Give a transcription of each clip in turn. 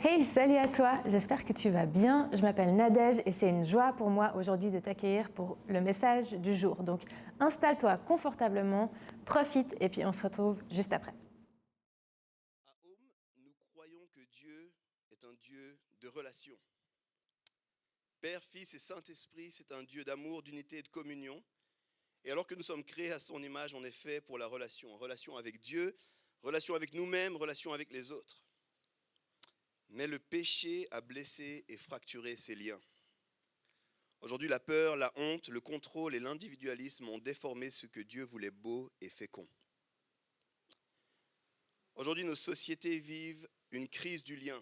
Hey, salut à toi, j'espère que tu vas bien. Je m'appelle Nadège et c'est une joie pour moi aujourd'hui de t'accueillir pour le message du jour. Donc installe-toi confortablement, profite et puis on se retrouve juste après. À Home, nous croyons que Dieu est un Dieu de relation. Père, Fils et Saint-Esprit, c'est un Dieu d'amour, d'unité et de communion. Et alors que nous sommes créés à son image, on est fait pour la relation avec Dieu, relation avec nous-mêmes, relation avec les autres. Mais le péché a blessé et fracturé ces liens. Aujourd'hui, la peur, la honte, le contrôle et l'individualisme ont déformé ce que Dieu voulait beau et fécond. Aujourd'hui, nos sociétés vivent une crise du lien.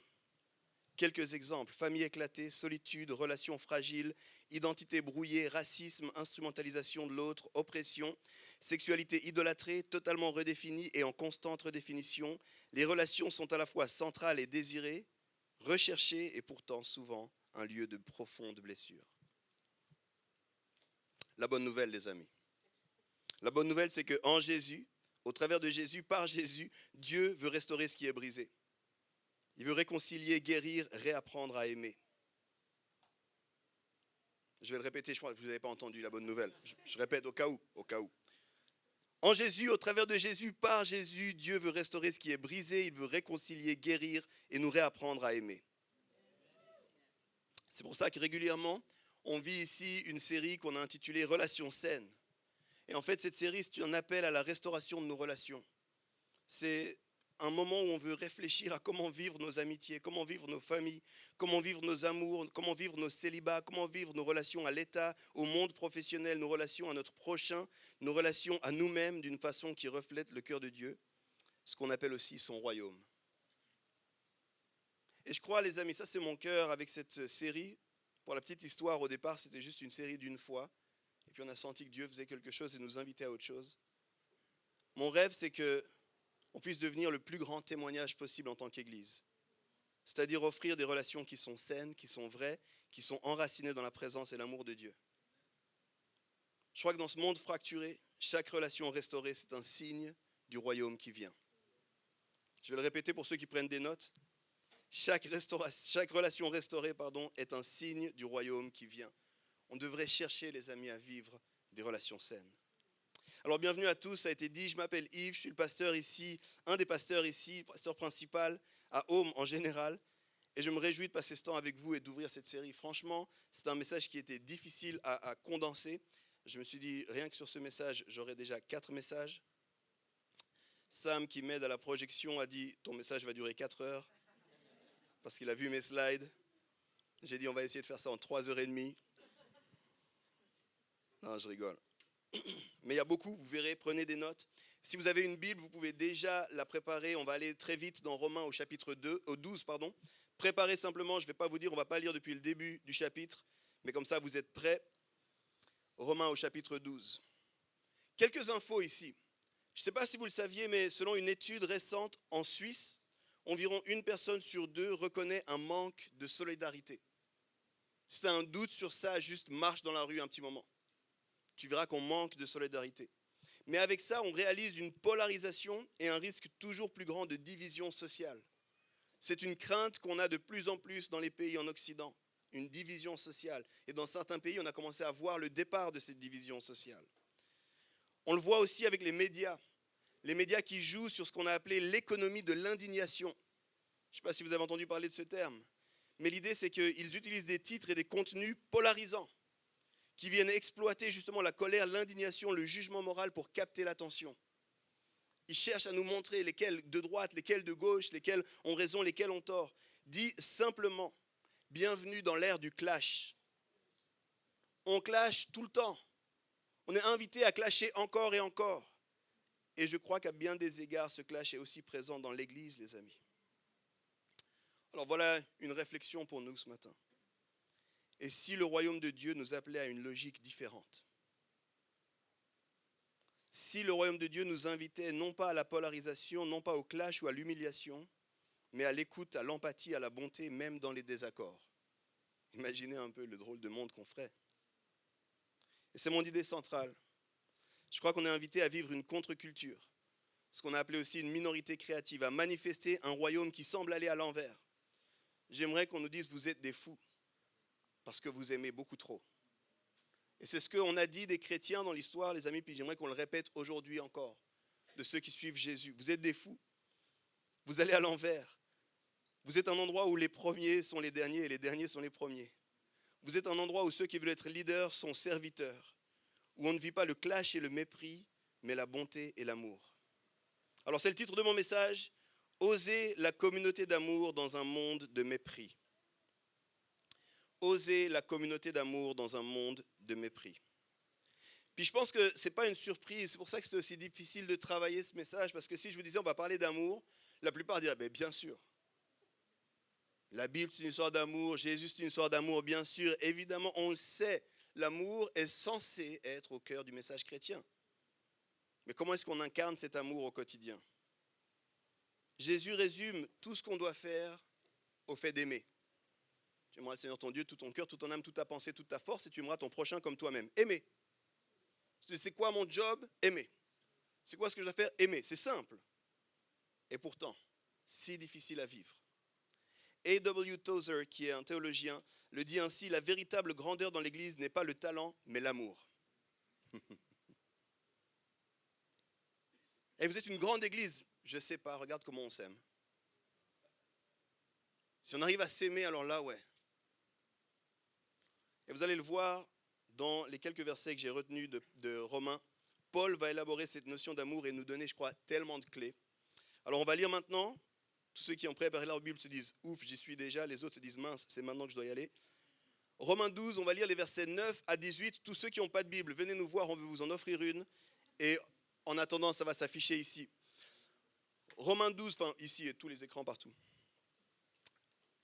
Quelques exemples: famille éclatée, solitude, relations fragiles, identité brouillée, racisme, instrumentalisation de l'autre, oppression, sexualité idolâtrée, totalement redéfinie et en constante redéfinition. Les relations sont à la fois centrales et désirées, recherchées et pourtant souvent un lieu de profonde blessure. La bonne nouvelle, les amis. La bonne nouvelle, c'est qu'en Jésus, au travers de Jésus, par Jésus, Dieu veut restaurer ce qui est brisé. Il veut réconcilier, guérir, réapprendre à aimer. Je vais le répéter, je crois que vous n'avez pas entendu la bonne nouvelle. Je répète au cas où. En Jésus, au travers de Jésus, par Jésus, Dieu veut restaurer ce qui est brisé, il veut réconcilier, guérir et nous réapprendre à aimer. C'est pour ça que régulièrement, on vit ici une série qu'on a intitulée Relations saines. Et en fait, cette série, c'est un appel à la restauration de nos relations. C'est un moment où on veut réfléchir à comment vivre nos amitiés, comment vivre nos familles, comment vivre nos amours, comment vivre nos célibats, comment vivre nos relations à l'État, au monde professionnel, nos relations à notre prochain, nos relations à nous-mêmes d'une façon qui reflète le cœur de Dieu, ce qu'on appelle aussi son royaume. Et je crois, les amis, ça c'est mon cœur avec cette série. Pour la petite histoire, au départ, c'était juste une série d'une fois. Et puis on a senti que Dieu faisait quelque chose et nous invitait à autre chose. Mon rêve, c'est qu'on puisse devenir le plus grand témoignage possible en tant qu'Église. C'est-à-dire offrir des relations qui sont saines, qui sont vraies, qui sont enracinées dans la présence et l'amour de Dieu. Je crois que dans ce monde fracturé, chaque relation restaurée, c'est un signe du royaume qui vient. Je vais le répéter pour ceux qui prennent des notes. Chaque relation restaurée, est un signe du royaume qui vient. On devrait chercher, les amis, à vivre des relations saines. Alors bienvenue à tous, ça a été dit, je m'appelle Yves, je suis le pasteur ici, un des pasteurs ici, le pasteur principal à Home en général, et je me réjouis de passer ce temps avec vous et d'ouvrir cette série. Franchement, c'est un message qui était difficile à condenser. Je me suis dit, rien que sur ce message, j'aurai déjà 4 messages. Sam, qui m'aide à la projection, a dit, ton message va durer 4 heures, parce qu'il a vu mes slides. J'ai dit, on va essayer de faire ça en 3h30. Non, je rigole. Mais il y a beaucoup, vous verrez, prenez des notes. Si vous avez une Bible, vous pouvez déjà la préparer. On va aller très vite dans Romains au chapitre 12. Préparez simplement, je ne vais pas vous dire, on ne va pas lire depuis le début du chapitre, mais comme ça vous êtes prêts. Romains au chapitre 12. Quelques infos ici. Je ne sais pas si vous le saviez, mais selon une étude récente en Suisse, environ 1 personne sur 2 reconnaît un manque de solidarité. Si tu as un doute sur ça, juste marche dans la rue un petit moment. Tu verras qu'on manque de solidarité. Mais avec ça, on réalise une polarisation et un risque toujours plus grand de division sociale. C'est une crainte qu'on a de plus en plus dans les pays en Occident, une division sociale. Et dans certains pays, on a commencé à voir le départ de cette division sociale. On le voit aussi avec les médias qui jouent sur ce qu'on a appelé l'économie de l'indignation. Je ne sais pas si vous avez entendu parler de ce terme, mais l'idée c'est qu'ils utilisent des titres et des contenus polarisants, qui viennent exploiter justement la colère, l'indignation, le jugement moral pour capter l'attention. Ils cherchent à nous montrer lesquels de droite, lesquels de gauche, lesquels ont raison, lesquels ont tort. Dit simplement, bienvenue dans l'ère du clash. On clash tout le temps. On est invité à clasher encore et encore. Et je crois qu'à bien des égards, ce clash est aussi présent dans l'Église, les amis. Alors voilà une réflexion pour nous ce matin. Et si le royaume de Dieu nous appelait à une logique différente? Si le royaume de Dieu nous invitait non pas à la polarisation, non pas au clash ou à l'humiliation, mais à l'écoute, à l'empathie, à la bonté, même dans les désaccords. Imaginez un peu le drôle de monde qu'on ferait. Et c'est mon idée centrale. Je crois qu'on est invité à vivre une contre-culture, ce qu'on a appelé aussi une minorité créative, à manifester un royaume qui semble aller à l'envers. j'aimerais qu'on nous dise vous êtes des fous parce que vous aimez beaucoup trop. Et c'est ce qu'on a dit des chrétiens dans l'histoire, les amis, puis j'aimerais qu'on le répète aujourd'hui encore, de ceux qui suivent Jésus. Vous êtes des fous. Vous allez à l'envers. Vous êtes un endroit où les premiers sont les derniers et les derniers sont les premiers. Vous êtes un endroit où ceux qui veulent être leaders sont serviteurs, où on ne vit pas le clash et le mépris, mais la bonté et l'amour. Alors c'est le titre de mon message, « Oser la communauté d'amour dans un monde de mépris ». Oser la communauté d'amour dans un monde de mépris. Puis je pense que ce n'est pas une surprise, c'est pour ça que c'est aussi difficile de travailler ce message, parce que si je vous disais on va parler d'amour, la plupart diraient bien sûr. La Bible c'est une histoire d'amour, Jésus c'est une histoire d'amour, bien sûr, évidemment on le sait, l'amour est censé être au cœur du message chrétien. Mais comment est-ce qu'on incarne cet amour au quotidien? Jésus résume tout ce qu'on doit faire au fait d'aimer. Tu aimeras le Seigneur ton Dieu, tout ton cœur, toute ton âme, toute ta pensée, toute ta force, et tu aimeras ton prochain comme toi-même. Aimer. C'est quoi mon job? Aimer. C'est quoi ce que je dois faire? Aimer. C'est simple. Et pourtant, si difficile à vivre. A.W. Tozer, qui est un théologien, le dit ainsi, la véritable grandeur dans l'Église n'est pas le talent, mais l'amour. Et vous êtes une grande Église, je ne sais pas, regarde comment on s'aime. Si on arrive à s'aimer, alors là, ouais. Et vous allez le voir dans les quelques versets que j'ai retenus de Romains. Paul va élaborer cette notion d'amour et nous donner, je crois, tellement de clés. Alors on va lire maintenant. Tous ceux qui ont préparé leur Bible se disent « Ouf, j'y suis déjà ». Les autres se disent « Mince, c'est maintenant que je dois y aller ». Romains 12, on va lire les versets 9 à 18. Tous ceux qui n'ont pas de Bible, venez nous voir, on veut vous en offrir une. Et en attendant, ça va s'afficher ici. Romains 12, enfin ici et tous les écrans partout.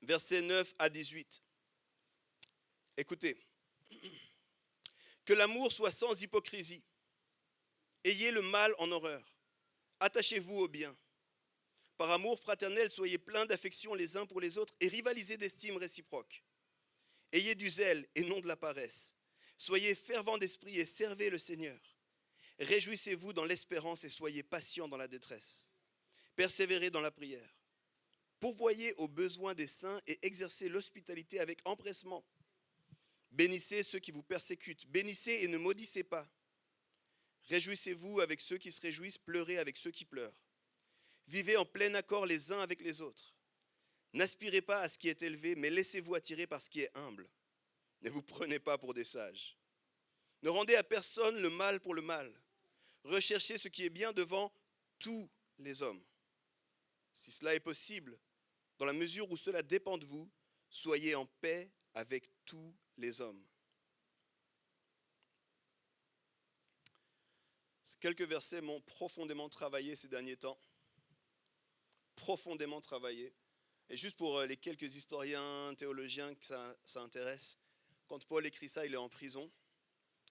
Versets 9 à 18. Écoutez, que l'amour soit sans hypocrisie. Ayez le mal en horreur. Attachez-vous au bien. Par amour fraternel, soyez pleins d'affection les uns pour les autres et rivalisez d'estime réciproque. Ayez du zèle et non de la paresse. Soyez fervents d'esprit et servez le Seigneur. Réjouissez-vous dans l'espérance et soyez patients dans la détresse. Persévérez dans la prière. Pourvoyez aux besoins des saints et exercez l'hospitalité avec empressement. Bénissez ceux qui vous persécutent. Bénissez et ne maudissez pas. Réjouissez-vous avec ceux qui se réjouissent, pleurez avec ceux qui pleurent. Vivez en plein accord les uns avec les autres. N'aspirez pas à ce qui est élevé, mais laissez-vous attirer par ce qui est humble. Ne vous prenez pas pour des sages. Ne rendez à personne le mal pour le mal. Recherchez ce qui est bien devant tous les hommes. Si cela est possible, dans la mesure où cela dépend de vous, soyez en paix avec tous les hommes. Ces quelques versets m'ont profondément travaillé ces derniers temps. Profondément travaillé. Et juste pour les quelques historiens, théologiens que ça intéresse, quand Paul écrit ça, il est en prison,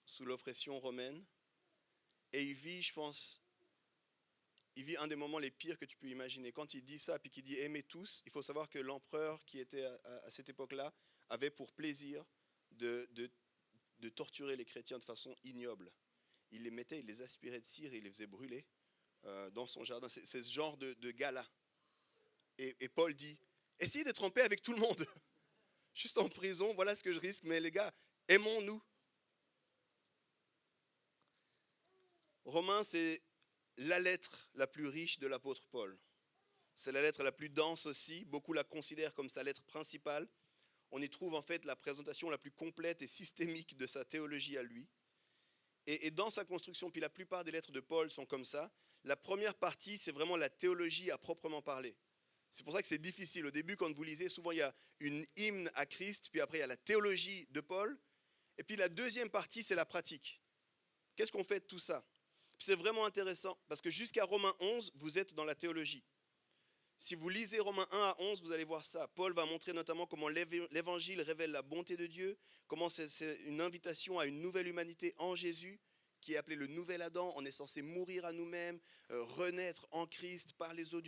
sous l'oppression romaine. Et il vit, je pense, un des moments les pires que tu peux imaginer. Quand il dit ça, puis qu'il dit « aimez tous », il faut savoir que l'empereur qui était à cette époque-là avait pour plaisir de torturer les chrétiens de façon ignoble. Il les mettait, il les aspirait de cire et il les faisait brûler dans son jardin. C'est ce genre de gars-là. Et Paul dit, essayez d'être en paix avec tout le monde. Juste en prison, voilà ce que je risque. Mais les gars, aimons-nous. Romains, c'est la lettre la plus riche de l'apôtre Paul. C'est la lettre la plus dense aussi. Beaucoup la considèrent comme sa lettre principale. On y trouve en fait la présentation la plus complète et systémique de sa théologie à lui. Et dans sa construction, puis la plupart des lettres de Paul sont comme ça. La première partie, c'est vraiment la théologie à proprement parler. C'est pour ça que c'est difficile. Au début, quand vous lisez, souvent il y a une hymne à Christ, puis après il y a la théologie de Paul. Et puis la deuxième partie, c'est la pratique. Qu'est-ce qu'on fait de tout ça? C'est vraiment intéressant, parce que jusqu'à Romains 11, vous êtes dans la théologie. Si vous lisez Romains 1 à 11, vous allez voir ça. Paul va montrer notamment comment l'évangile révèle la bonté de Dieu, comment c'est une invitation à une nouvelle humanité en Jésus, qui est appelé le nouvel Adam. On est censé mourir à nous-mêmes, renaître en Christ,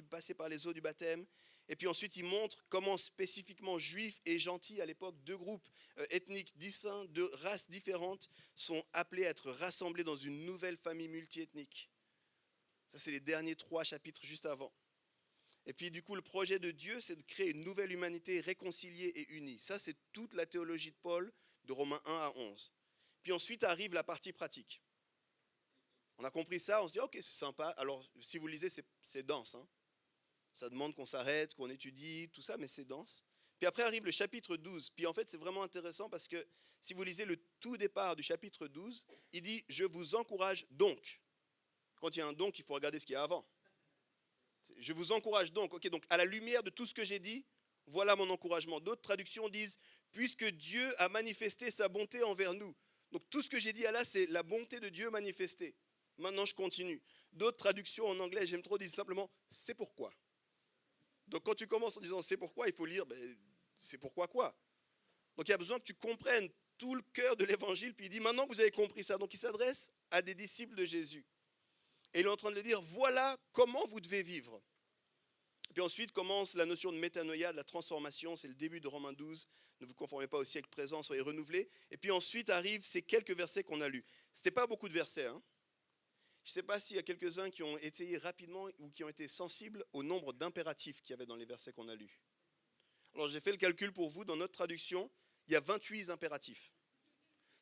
passer par les eaux du baptême. Et puis ensuite, il montre comment spécifiquement juifs et gentils, à l'époque, deux groupes ethniques distincts, de races différentes, sont appelés à être rassemblés dans une nouvelle famille multiethnique. Ça, c'est les derniers 3 chapitres juste avant. Et puis du coup, le projet de Dieu, c'est de créer une nouvelle humanité réconciliée et unie. Ça, c'est toute la théologie de Paul, de Romains 1 à 11. Puis ensuite arrive la partie pratique. On a compris ça, on se dit, ok, c'est sympa. Alors, si vous lisez, c'est dense. Hein. Ça demande qu'on s'arrête, qu'on étudie, tout ça, mais c'est dense. Puis après arrive le chapitre 12. Puis en fait, c'est vraiment intéressant parce que si vous lisez le tout départ du chapitre 12, il dit, je vous encourage donc. Quand il y a un donc, il faut regarder ce qu'il y a avant. Je vous encourage donc. Ok, donc à la lumière de tout ce que j'ai dit, voilà mon encouragement. D'autres traductions disent, puisque Dieu a manifesté sa bonté envers nous. Donc tout ce que j'ai dit là, c'est la bonté de Dieu manifestée. Maintenant, je continue. D'autres traductions en anglais, j'aime trop, disent simplement, c'est pourquoi. Donc quand tu commences en disant c'est pourquoi, il faut lire c'est pourquoi quoi. Donc il y a besoin que tu comprennes tout le cœur de l'évangile, puis il dit maintenant que vous avez compris ça, donc il s'adresse à des disciples de Jésus. Et il est en train de leur dire voilà comment vous devez vivre. Et puis ensuite commence la notion de métanoïa, de la transformation, c'est le début de Romains 12, ne vous conformez pas au siècle présent, soyez renouvelés. Et puis ensuite arrivent ces quelques versets qu'on a lus. Ce n'était pas beaucoup de versets, hein. Je ne sais pas s'il y a quelques-uns qui ont essayé rapidement ou qui ont été sensibles au nombre d'impératifs qu'il y avait dans les versets qu'on a lus. Alors j'ai fait le calcul pour vous, dans notre traduction, il y a 28 impératifs.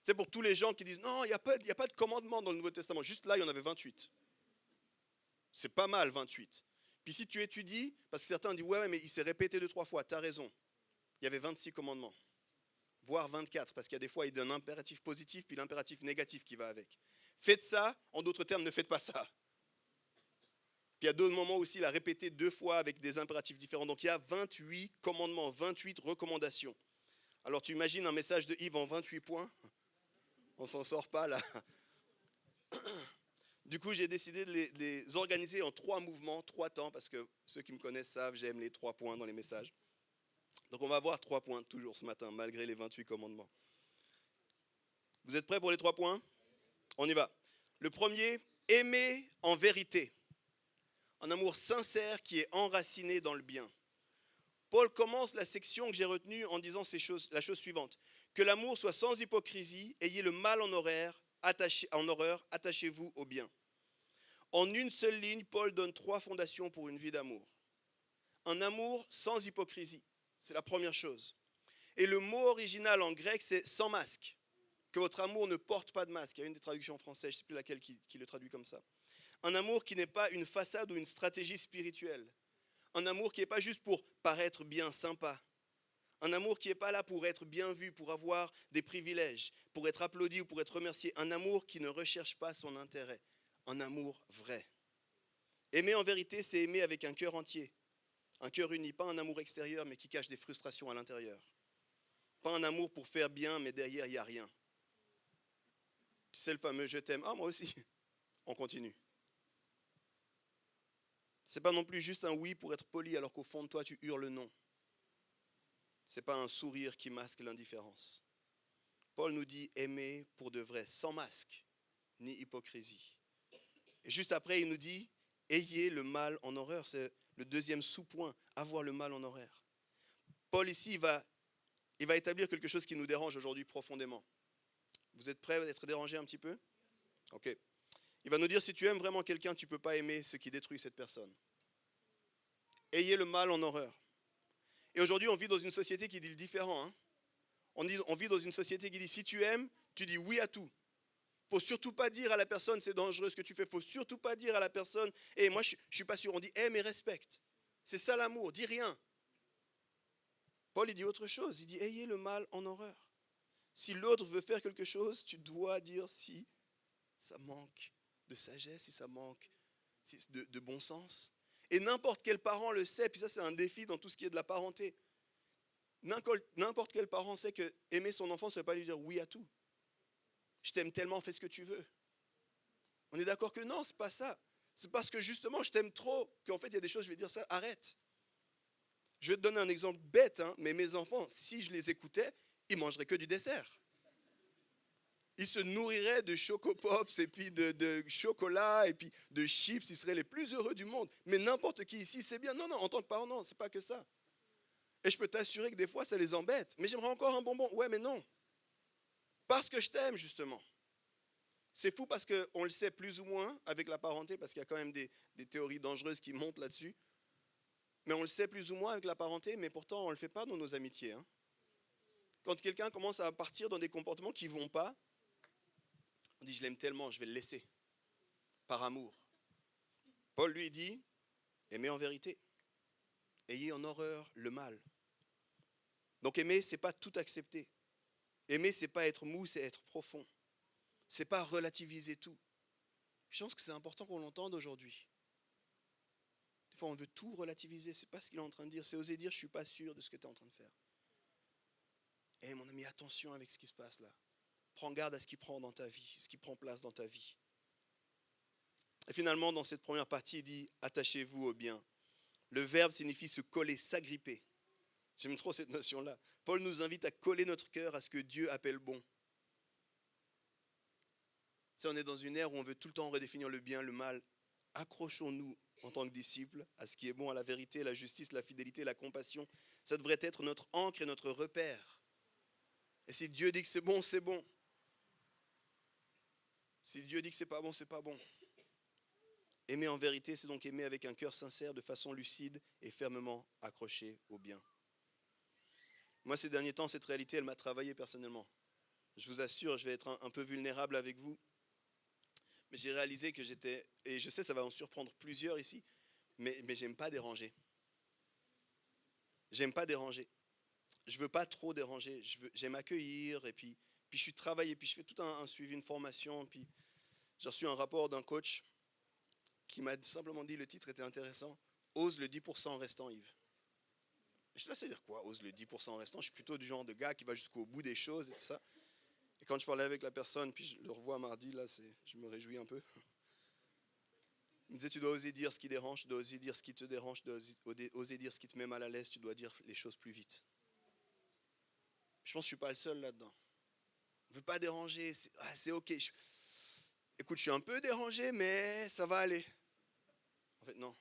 C'est pour tous les gens qui disent non, il n'y a pas de commandement dans le Nouveau Testament. Juste là, il y en avait 28. C'est pas mal, 28. Puis si tu étudies, parce que certains disent ouais, mais il s'est répété 2-3 fois, tu as raison. Il y avait 26 commandements, voire 24, parce qu'il y a des fois, il donne un impératif positif, puis l'impératif négatif qui va avec. Faites ça, en d'autres termes, ne faites pas ça. Puis il y a d'autres moments aussi, il a répété 2 fois avec des impératifs différents. Donc il y a 28 commandements, 28 recommandations. Alors tu imagines un message de Yves en 28 points? On s'en sort pas là. Du coup, j'ai décidé de les organiser en 3 mouvements, 3 temps, parce que ceux qui me connaissent savent, j'aime les 3 points dans les messages. Donc on va voir 3 points toujours ce matin, malgré les 28 commandements. Vous êtes prêts pour les 3 points? On y va. Le premier, aimer en vérité. Un amour sincère qui est enraciné dans le bien. Paul commence la section que j'ai retenue en disant la chose suivante. Que l'amour soit sans hypocrisie, ayez le mal en horreur, attachez-vous au bien. En une seule ligne, Paul donne 3 fondations pour une vie d'amour. Un amour sans hypocrisie, c'est la première chose. Et le mot original en grec, c'est sans masque. Que votre amour ne porte pas de masque. Il y a une des traductions en français, je ne sais plus laquelle qui le traduit comme ça. Un amour qui n'est pas une façade ou une stratégie spirituelle. Un amour qui n'est pas juste pour paraître bien sympa. Un amour qui n'est pas là pour être bien vu, pour avoir des privilèges, pour être applaudi ou pour être remercié. Un amour qui ne recherche pas son intérêt. Un amour vrai. Aimer en vérité, c'est aimer avec un cœur entier. Un cœur uni, pas un amour extérieur, mais qui cache des frustrations à l'intérieur. Pas un amour pour faire bien, mais derrière, il n'y a rien. C'est le fameux « je t'aime ». Ah, moi aussi. On continue. C'est pas non plus juste un oui pour être poli alors qu'au fond de toi tu hurles non. C'est pas un sourire qui masque l'indifférence. Paul nous dit aimer pour de vrai, sans masque ni hypocrisie. Et juste après il nous dit ayez le mal en horreur. C'est le deuxième sous-point, avoir le mal en horreur. Paul ici il va établir quelque chose qui nous dérange aujourd'hui profondément. Vous êtes prêts à être dérangés un petit peu? Ok. Il va nous dire si tu aimes vraiment quelqu'un, tu ne peux pas aimer ce qui détruit cette personne. Ayez le mal en horreur. Et aujourd'hui, on vit dans une société qui dit le différent. Hein. On vit dans une société qui dit si tu aimes, tu dis oui à tout. Il ne faut surtout pas dire à la personne c'est dangereux ce que tu fais. Il ne faut surtout pas dire à la personne moi je ne suis pas sûr. On dit aime et respecte. C'est ça l'amour, dis rien. Paul il dit autre chose. Il dit ayez le mal en horreur. Si l'autre veut faire quelque chose, tu dois dire si ça manque de sagesse, si ça manque de bon sens. Et n'importe quel parent le sait, puis ça c'est un défi dans tout ce qui est de la parenté. N'importe quel parent sait que aimer son enfant, ça ne veut pas lui dire oui à tout. Je t'aime tellement, fais ce que tu veux. On est d'accord que non, c'est pas ça. C'est parce que justement, je t'aime trop qu'en fait, il y a des choses, je vais dire ça, arrête. Je vais te donner un exemple bête, hein, mais mes enfants, si je les écoutais, ils mangeraient que du dessert. Ils se nourriraient de Choco Pops et puis de chocolat et puis de chips. Ils seraient les plus heureux du monde. Mais n'importe qui ici, c'est bien. Non, en tant que parent, non, c'est pas que ça. Et je peux t'assurer que des fois, ça les embête. Mais j'aimerais encore un bonbon. Ouais, mais non. Parce que je t'aime, justement. C'est fou parce qu'on le sait plus ou moins avec la parenté, parce qu'il y a quand même des théories dangereuses qui montent là-dessus. Mais on le sait plus ou moins avec la parenté, mais pourtant on ne le fait pas dans nos amitiés. Hein. Quand quelqu'un commence à partir dans des comportements qui ne vont pas, on dit je l'aime tellement, je vais le laisser, par amour. Paul lui dit, aimez en vérité, ayez en horreur le mal. Donc aimer, ce n'est pas tout accepter. Aimer, ce n'est pas être mou, c'est être profond. Ce n'est pas relativiser tout. Je pense que c'est important qu'on l'entende aujourd'hui. Des fois, on veut tout relativiser. Ce n'est pas ce qu'il est en train de dire. C'est oser dire, je ne suis pas sûr de ce que tu es en train de faire. Eh mon ami, attention avec ce qui se passe là. Prends garde à ce qui prend dans ta vie, ce qui prend place dans ta vie. Et finalement, dans cette première partie, il dit, attachez-vous au bien. Le verbe signifie se coller, s'agripper. J'aime trop cette notion-là. Paul nous invite à coller notre cœur à ce que Dieu appelle bon. Si on est dans une ère où on veut tout le temps redéfinir le bien, le mal, accrochons-nous en tant que disciples à ce qui est bon, à la vérité, la justice, la fidélité, la compassion. Ça devrait être notre ancre et notre repère. Et si Dieu dit que c'est bon, c'est bon. Si Dieu dit que c'est pas bon, c'est pas bon. Aimer en vérité, c'est donc aimer avec un cœur sincère, de façon lucide et fermement accroché au bien. Moi, ces derniers temps, cette réalité, elle m'a travaillé personnellement. Je vous assure, je vais être un peu vulnérable avec vous. Mais j'ai réalisé que j'étais, et je sais, ça va en surprendre plusieurs ici, mais j'aime pas déranger. J'aime pas déranger. Je veux pas trop déranger. J'aime accueillir, et puis je suis travaillé, puis je fais tout un suivi, une formation, puis j'ai reçu un rapport d'un coach qui m'a simplement dit, le titre était intéressant, « Ose le 10% restant, Yves ». Je sais, c'est-à-dire quoi, ose le 10% restant? Je suis plutôt du genre de gars qui va jusqu'au bout des choses et tout ça. Et quand je parlais avec la personne, puis je le revois mardi, là, je me réjouis un peu. Il me disait, tu dois oser dire ce qui dérange, tu dois oser dire ce qui te dérange, tu dois oser dire ce qui te met mal à l'aise, tu dois dire les choses plus vite. Je pense que je ne suis pas le seul là-dedans. On ne veut pas déranger, c'est ok. Écoute, je suis un peu dérangé, mais ça va aller. En fait, non.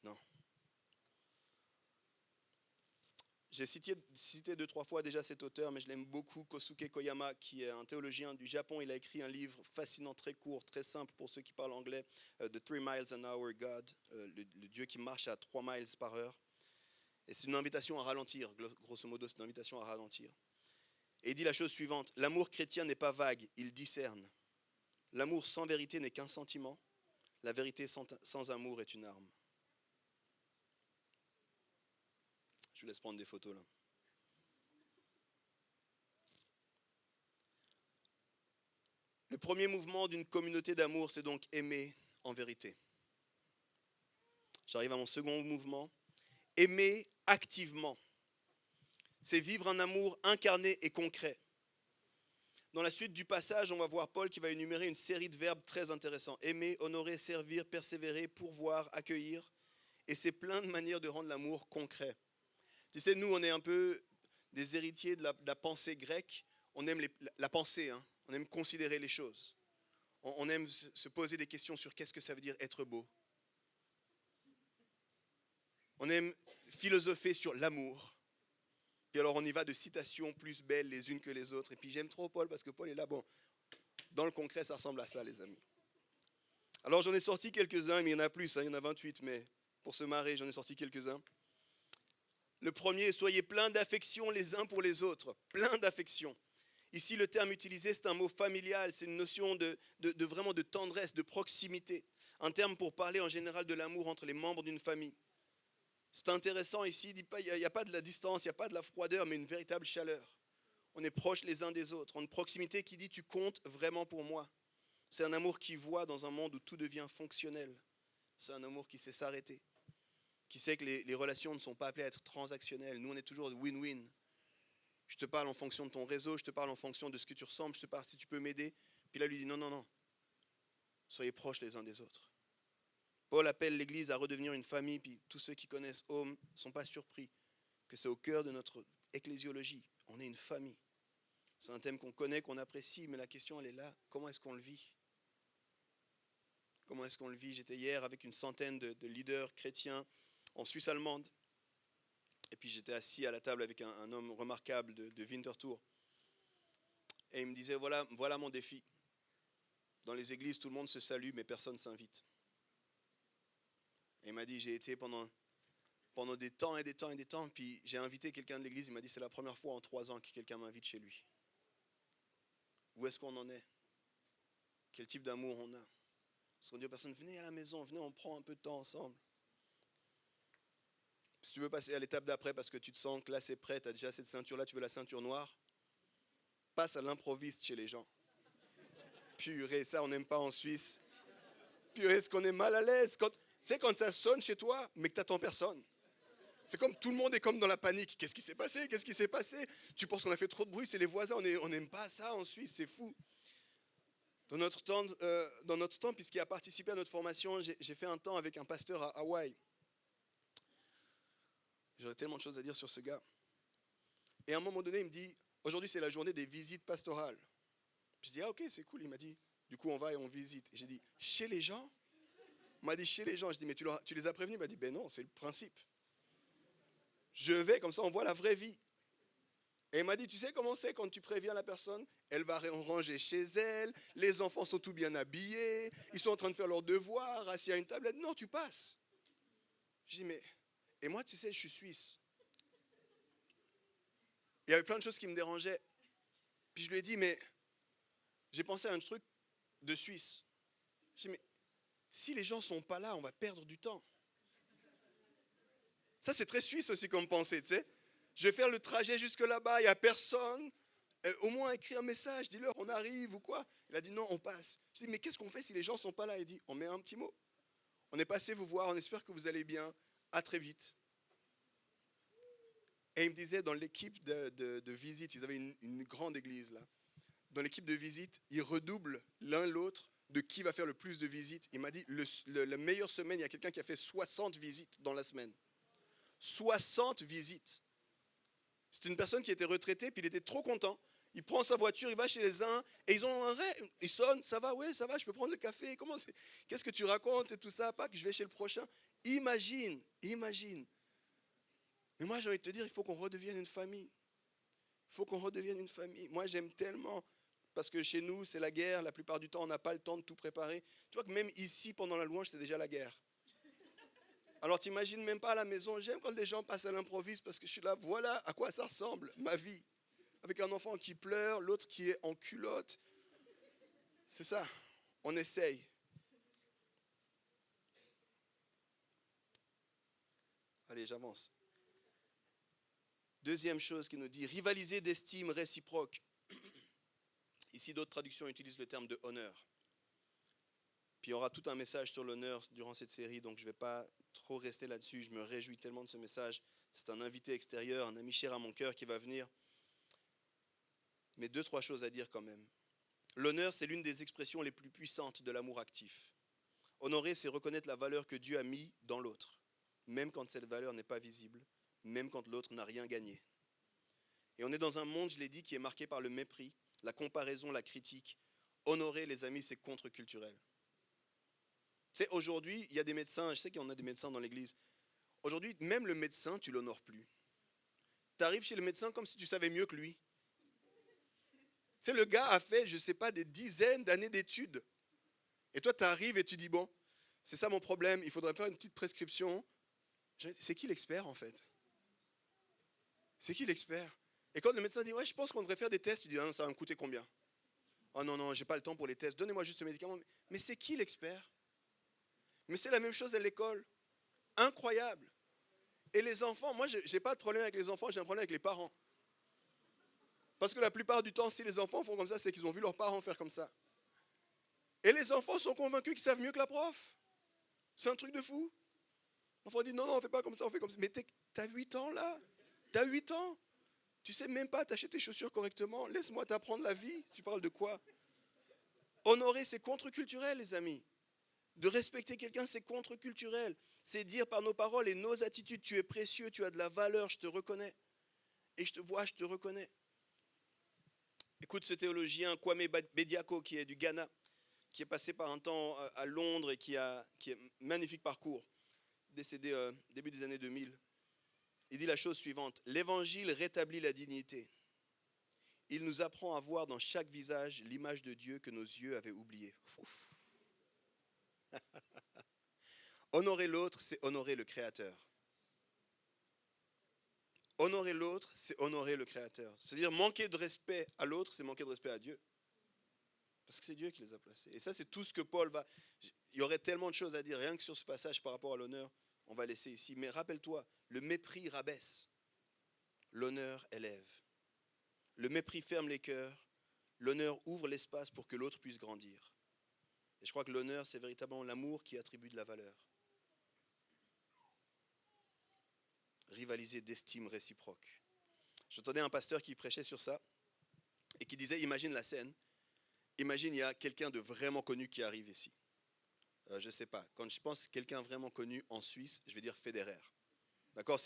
Non. J'ai cité 2-3 fois déjà cet auteur, mais je l'aime beaucoup, Kosuke Koyama, qui est un théologien du Japon. Il a écrit un livre fascinant, très court, très simple pour ceux qui parlent anglais, The 3 Miles an Hour God, le Dieu qui marche à 3 miles par heure. Et c'est une invitation à ralentir, grosso modo, c'est une invitation à ralentir. Et il dit la chose suivante, l'amour chrétien n'est pas vague, il discerne. L'amour sans vérité n'est qu'un sentiment, la vérité sans amour est une arme. Je vous laisse prendre des photos là. Le premier mouvement d'une communauté d'amour, c'est donc aimer en vérité. J'arrive à mon second mouvement. Aimer activement. C'est vivre un amour incarné et concret. Dans la suite du passage, on va voir Paul qui va énumérer une série de verbes très intéressants. Aimer, honorer, servir, persévérer, pourvoir, accueillir. Et c'est plein de manières de rendre l'amour concret. Tu sais, nous, on est un peu des héritiers de la pensée grecque. On aime la pensée, hein. On aime considérer les choses. On aime se poser des questions sur qu'est-ce que ça veut dire être beau. On aime philosopher sur l'amour. Puis alors on y va de citations plus belles les unes que les autres. Et puis j'aime trop Paul parce que Paul est là, bon, dans le concret ça ressemble à ça les amis. Alors j'en ai sorti quelques-uns, mais il y en a plus, hein, il y en a 28, mais pour se marrer j'en ai sorti quelques-uns. Le premier, soyez pleins d'affection les uns pour les autres, plein d'affection. Ici, le terme utilisé, c'est un mot familial, c'est une notion de vraiment de tendresse, de proximité. Un terme pour parler en général de l'amour entre les membres d'une famille. C'est intéressant ici, il n'y a pas de la distance, il n'y a pas de la froideur, mais une véritable chaleur. On est proches les uns des autres, une proximité qui dit « tu comptes vraiment pour moi ». C'est un amour qui voit dans un monde où tout devient fonctionnel. C'est un amour qui sait s'arrêter, qui sait que les relations ne sont pas appelées à être transactionnelles. Nous, on est toujours win-win. Je te parle en fonction de ton réseau, je te parle en fonction de ce que tu ressembles, je te parle si tu peux m'aider. Puis là, lui dit non, soyez proches les uns des autres. Paul appelle l'Église à redevenir une famille, puis tous ceux qui connaissent Home ne sont pas surpris que c'est au cœur de notre ecclésiologie. On est une famille. C'est un thème qu'on connaît, qu'on apprécie, mais la question, elle est là. Comment est-ce qu'on le vit? Comment est-ce qu'on le vit? J'étais hier avec une centaine de leaders chrétiens en Suisse allemande. Et puis j'étais assis à la table avec un homme remarquable de Winterthur. Et il me disait, voilà mon défi. Dans les églises, tout le monde se salue, mais personne ne s'invite. Et il m'a dit, j'ai été pendant pendant des temps et des temps et des temps. Puis j'ai invité quelqu'un de l'église, il m'a dit c'est la première fois en 3 ans que quelqu'un m'invite chez lui. Où est-ce qu'on en est? Quel type d'amour on a? Parce qu'on dit aux personnes, venez à la maison, venez, on prend un peu de temps ensemble. Si tu veux passer à l'étape d'après parce que tu te sens que là c'est prêt, tu as déjà cette ceinture-là, tu veux la ceinture noire, passe à l'improviste chez les gens. Purée, ça on n'aime pas en Suisse. Purée, est-ce qu'on est mal à l'aise? Tu sais, quand ça sonne chez toi, mais que tu n'attends personne. C'est comme tout le monde est comme dans la panique. Qu'est-ce qui s'est passé? Qu'est-ce qui s'est passé? Tu penses qu'on a fait trop de bruit, c'est les voisins, on n'aime pas ça en Suisse, c'est fou. Dans notre temps, puisqu'il a participé à notre formation, j'ai fait un temps avec un pasteur à Hawaï. J'aurais tellement de choses à dire sur ce gars. Et à un moment donné, il me dit, aujourd'hui c'est la journée des visites pastorales. Je dis, ah ok, c'est cool. Il m'a dit, du coup on va et on visite. Et j'ai dit, chez les gens? On m'a dit, chez les gens. Je dis, mais tu les as prévenus? Il m'a dit, ben non, c'est le principe. Je vais, comme ça on voit la vraie vie. Et il m'a dit, tu sais comment c'est quand tu préviens la personne? Elle va ranger chez elle, les enfants sont tout bien habillés, ils sont en train de faire leurs devoirs, assis à une tablette. Non, tu passes. Je dis, mais... Et moi, tu sais, je suis suisse. Il y avait plein de choses qui me dérangeaient. Puis je lui ai dit, mais j'ai pensé à un truc de Suisse. Je dis, mais si les gens ne sont pas là, on va perdre du temps. Ça, c'est très suisse aussi comme pensée, tu sais. Je vais faire le trajet jusque là-bas, il n'y a personne. Au moins, écris un message, dis-leur, on arrive ou quoi. Il a dit, non, on passe. Je dis, mais qu'est-ce qu'on fait si les gens ne sont pas là? Il dit, on met un petit mot. On est passé vous voir, on espère que vous allez bien. À très vite. Et il me disait, dans l'équipe de visite, ils avaient une grande église là. Dans l'équipe de visite, ils redoublent l'un l'autre de qui va faire le plus de visites. Il m'a dit, la meilleure semaine, il y a quelqu'un qui a fait 60 visites dans la semaine. 60 visites. C'est une personne qui était retraitée, puis il était trop content. Il prend sa voiture, il va chez les uns, et ils ont un rêve. Ils sonnent, ça va, oui, ça va, je peux prendre le café. Qu'est-ce que tu racontes et tout ça? Pas que je vais chez le prochain. Imagine. Mais moi, j'ai envie de te dire, il faut qu'on redevienne une famille. Moi, j'aime tellement, parce que chez nous, c'est la guerre. La plupart du temps, on n'a pas le temps de tout préparer. Tu vois que même ici, pendant la louange, c'était déjà la guerre. Alors, t'imagines même pas à la maison. J'aime quand les gens passent à l'improviste, parce que je suis là, voilà à quoi ça ressemble, ma vie. Avec un enfant qui pleure, l'autre qui est en culotte. C'est ça, on essaye. Allez, j'avance. Deuxième chose qu'il nous dit, rivaliser d'estime réciproque. Ici, d'autres traductions utilisent le terme de honneur. Puis il y aura tout un message sur l'honneur durant cette série, donc je ne vais pas trop rester là-dessus. Je me réjouis tellement de ce message. C'est un invité extérieur, un ami cher à mon cœur qui va venir. Mais 2-3 choses à dire quand même. L'honneur, c'est l'une des expressions les plus puissantes de l'amour actif. Honorer, c'est reconnaître la valeur que Dieu a mis dans l'autre, même quand cette valeur n'est pas visible, même quand l'autre n'a rien gagné. Et on est dans un monde, je l'ai dit, qui est marqué par le mépris, la comparaison, la critique. Honorer, les amis, c'est contre-culturel. Tu sais, aujourd'hui, il y a des médecins, je sais qu'il y en a des médecins dans l'église. Aujourd'hui, même le médecin, tu ne l'honores plus. Tu arrives chez le médecin comme si tu savais mieux que lui. Tu sais, le gars a fait, je ne sais pas, des dizaines d'années d'études. Et toi, tu arrives et tu dis, bon, c'est ça mon problème, il faudrait faire une petite prescription. C'est qui l'expert, en fait? C'est qui l'expert? Et quand le médecin dit, ouais, je pense qu'on devrait faire des tests, tu dis, ah non, ça va me coûter combien? Oh non, j'ai pas le temps pour les tests, donnez-moi juste ce médicament. Mais c'est qui l'expert? Mais c'est la même chose à l'école. Incroyable. Et les enfants, moi, je n'ai pas de problème avec les enfants, j'ai un problème avec les parents. Parce que la plupart du temps, si les enfants font comme ça, c'est qu'ils ont vu leurs parents faire comme ça. Et les enfants sont convaincus qu'ils savent mieux que la prof. C'est un truc de fou. L'enfant dit, non, on ne fait pas comme ça, on fait comme ça. Mais t'as 8 ans là. T'as 8 ans. Tu sais même pas t'acheter tes chaussures correctement. Laisse-moi t'apprendre la vie. Tu parles de quoi? Honorer, c'est contre-culturel, les amis. De respecter quelqu'un, c'est contre-culturel. C'est dire par nos paroles et nos attitudes, tu es précieux, tu as de la valeur, je te reconnais. Et je te vois, je te reconnais. Écoute ce théologien Kwame Bediako qui est du Ghana, qui est passé par un temps à Londres et qui a un magnifique parcours, décédé début des années 2000. Il dit la chose suivante, l'évangile rétablit la dignité. Il nous apprend à voir dans chaque visage l'image de Dieu que nos yeux avaient oubliée. Honorer l'autre, c'est honorer le Créateur. Honorer l'autre, c'est honorer le Créateur. C'est-à-dire manquer de respect à l'autre, c'est manquer de respect à Dieu. Parce que c'est Dieu qui les a placés. Et ça, c'est tout ce que Paul va... Il y aurait tellement de choses à dire, rien que sur ce passage par rapport à l'honneur, on va laisser ici. Mais rappelle-toi, le mépris rabaisse, l'honneur élève. Le mépris ferme les cœurs, l'honneur ouvre l'espace pour que l'autre puisse grandir. Et je crois que l'honneur, c'est véritablement l'amour qui attribue de la valeur. Rivaliser d'estime réciproque. J'entendais un pasteur qui prêchait sur ça et qui disait, imagine la scène, imagine il y a quelqu'un de vraiment connu qui arrive ici. Je ne sais pas, quand je pense quelqu'un vraiment connu en Suisse, je vais dire Federer. D'accord?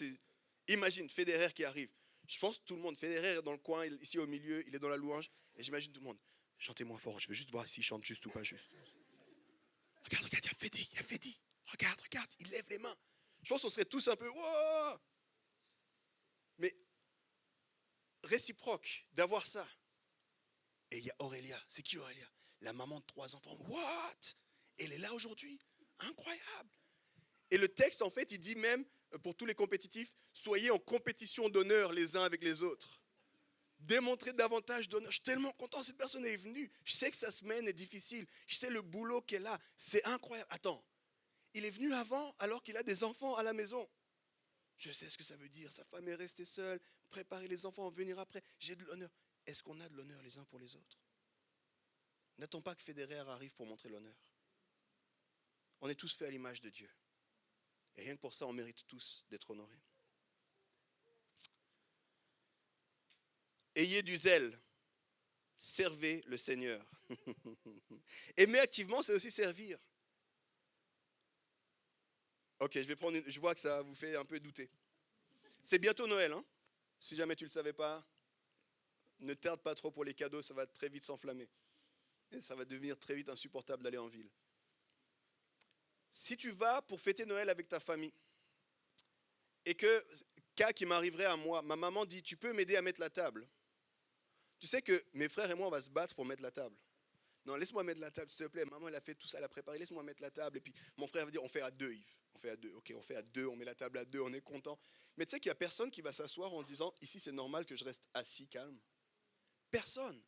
Imagine Federer qui arrive. Je pense tout le monde, Federer est dans le coin, ici au milieu, il est dans la louange, et j'imagine tout le monde. Chantez moins fort, je veux juste voir s'il chante juste ou pas juste. Regarde, il y a Fedi. Regarde, il lève les mains. Je pense qu'on serait tous un peu, wow! Mais réciproque d'avoir ça. Et il y a Aurélia. C'est qui Aurélia? La maman de 3 enfants. What? Elle est là aujourd'hui. Incroyable. Et le texte, en fait, il dit même, pour tous les compétitifs, soyez en compétition d'honneur les uns avec les autres. Démontrez davantage d'honneur. Je suis tellement content, cette personne est venue. Je sais que sa semaine est difficile. Je sais le boulot qu'elle a. C'est incroyable. Attends, il est venu avant alors qu'il a des enfants à la maison. Je sais ce que ça veut dire. Sa femme est restée seule. Préparer les enfants, venir après. J'ai de l'honneur. Est-ce qu'on a de l'honneur les uns pour les autres? N'attends pas que Federer arrive pour montrer l'honneur. On est tous faits à l'image de Dieu. Et rien que pour ça, on mérite tous d'être honorés. Ayez du zèle. Servez le Seigneur. Aimer activement, c'est aussi servir. Ok, je vois que ça vous fait un peu douter. C'est bientôt Noël, hein? Si jamais tu ne le savais pas, ne tarde pas trop pour les cadeaux, ça va très vite s'enflammer. Et ça va devenir très vite insupportable d'aller en ville. Si tu vas pour fêter Noël avec ta famille, et que, cas qui m'arriverait à moi, ma maman dit, tu peux m'aider à mettre la table. Tu sais que mes frères et moi, on va se battre pour mettre la table. Non, laisse-moi mettre la table, s'il te plaît. Maman, elle a fait tout ça, elle a préparé, laisse-moi mettre la table. Et puis mon frère va dire, on fait à 2, Yves. On fait à 2, ok, on fait à 2, on met la table à 2, on est content. Mais tu sais qu'il n'y a personne qui va s'asseoir en disant, ici c'est normal que je reste assis calme. Personne.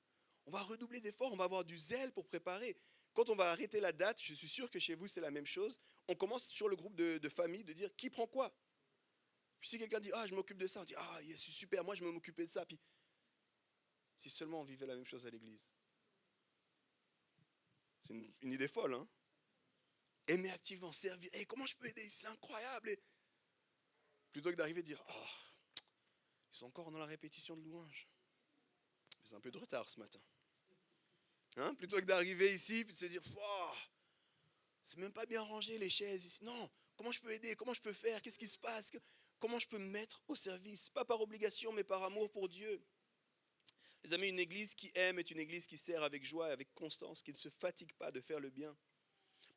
On va redoubler d'efforts, on va avoir du zèle pour préparer. Quand on va arrêter la date, je suis sûr que chez vous c'est la même chose, on commence sur le groupe de famille de dire qui prend quoi. Puis si quelqu'un dit, ah je m'occupe de ça, on dit, ah yes, super, moi je vais m'occuper de ça. Puis si seulement on vivait la même chose à l'église. C'est une idée folle, hein? Aimer activement, servir. Hey, comment je peux aider? C'est incroyable. Et plutôt que d'arriver et de dire, oh, ils sont encore dans la répétition de louange. C'est un peu de retard ce matin. Hein? Plutôt que d'arriver ici et de se dire, oh, c'est même pas bien rangé les chaises ici. Non, comment je peux aider? Comment je peux faire? Qu'est-ce qui se passe? Comment je peux me mettre au service? Pas par obligation, mais par amour pour Dieu. Les amis, une église qui aime est une église qui sert avec joie et avec constance, qui ne se fatigue pas de faire le bien.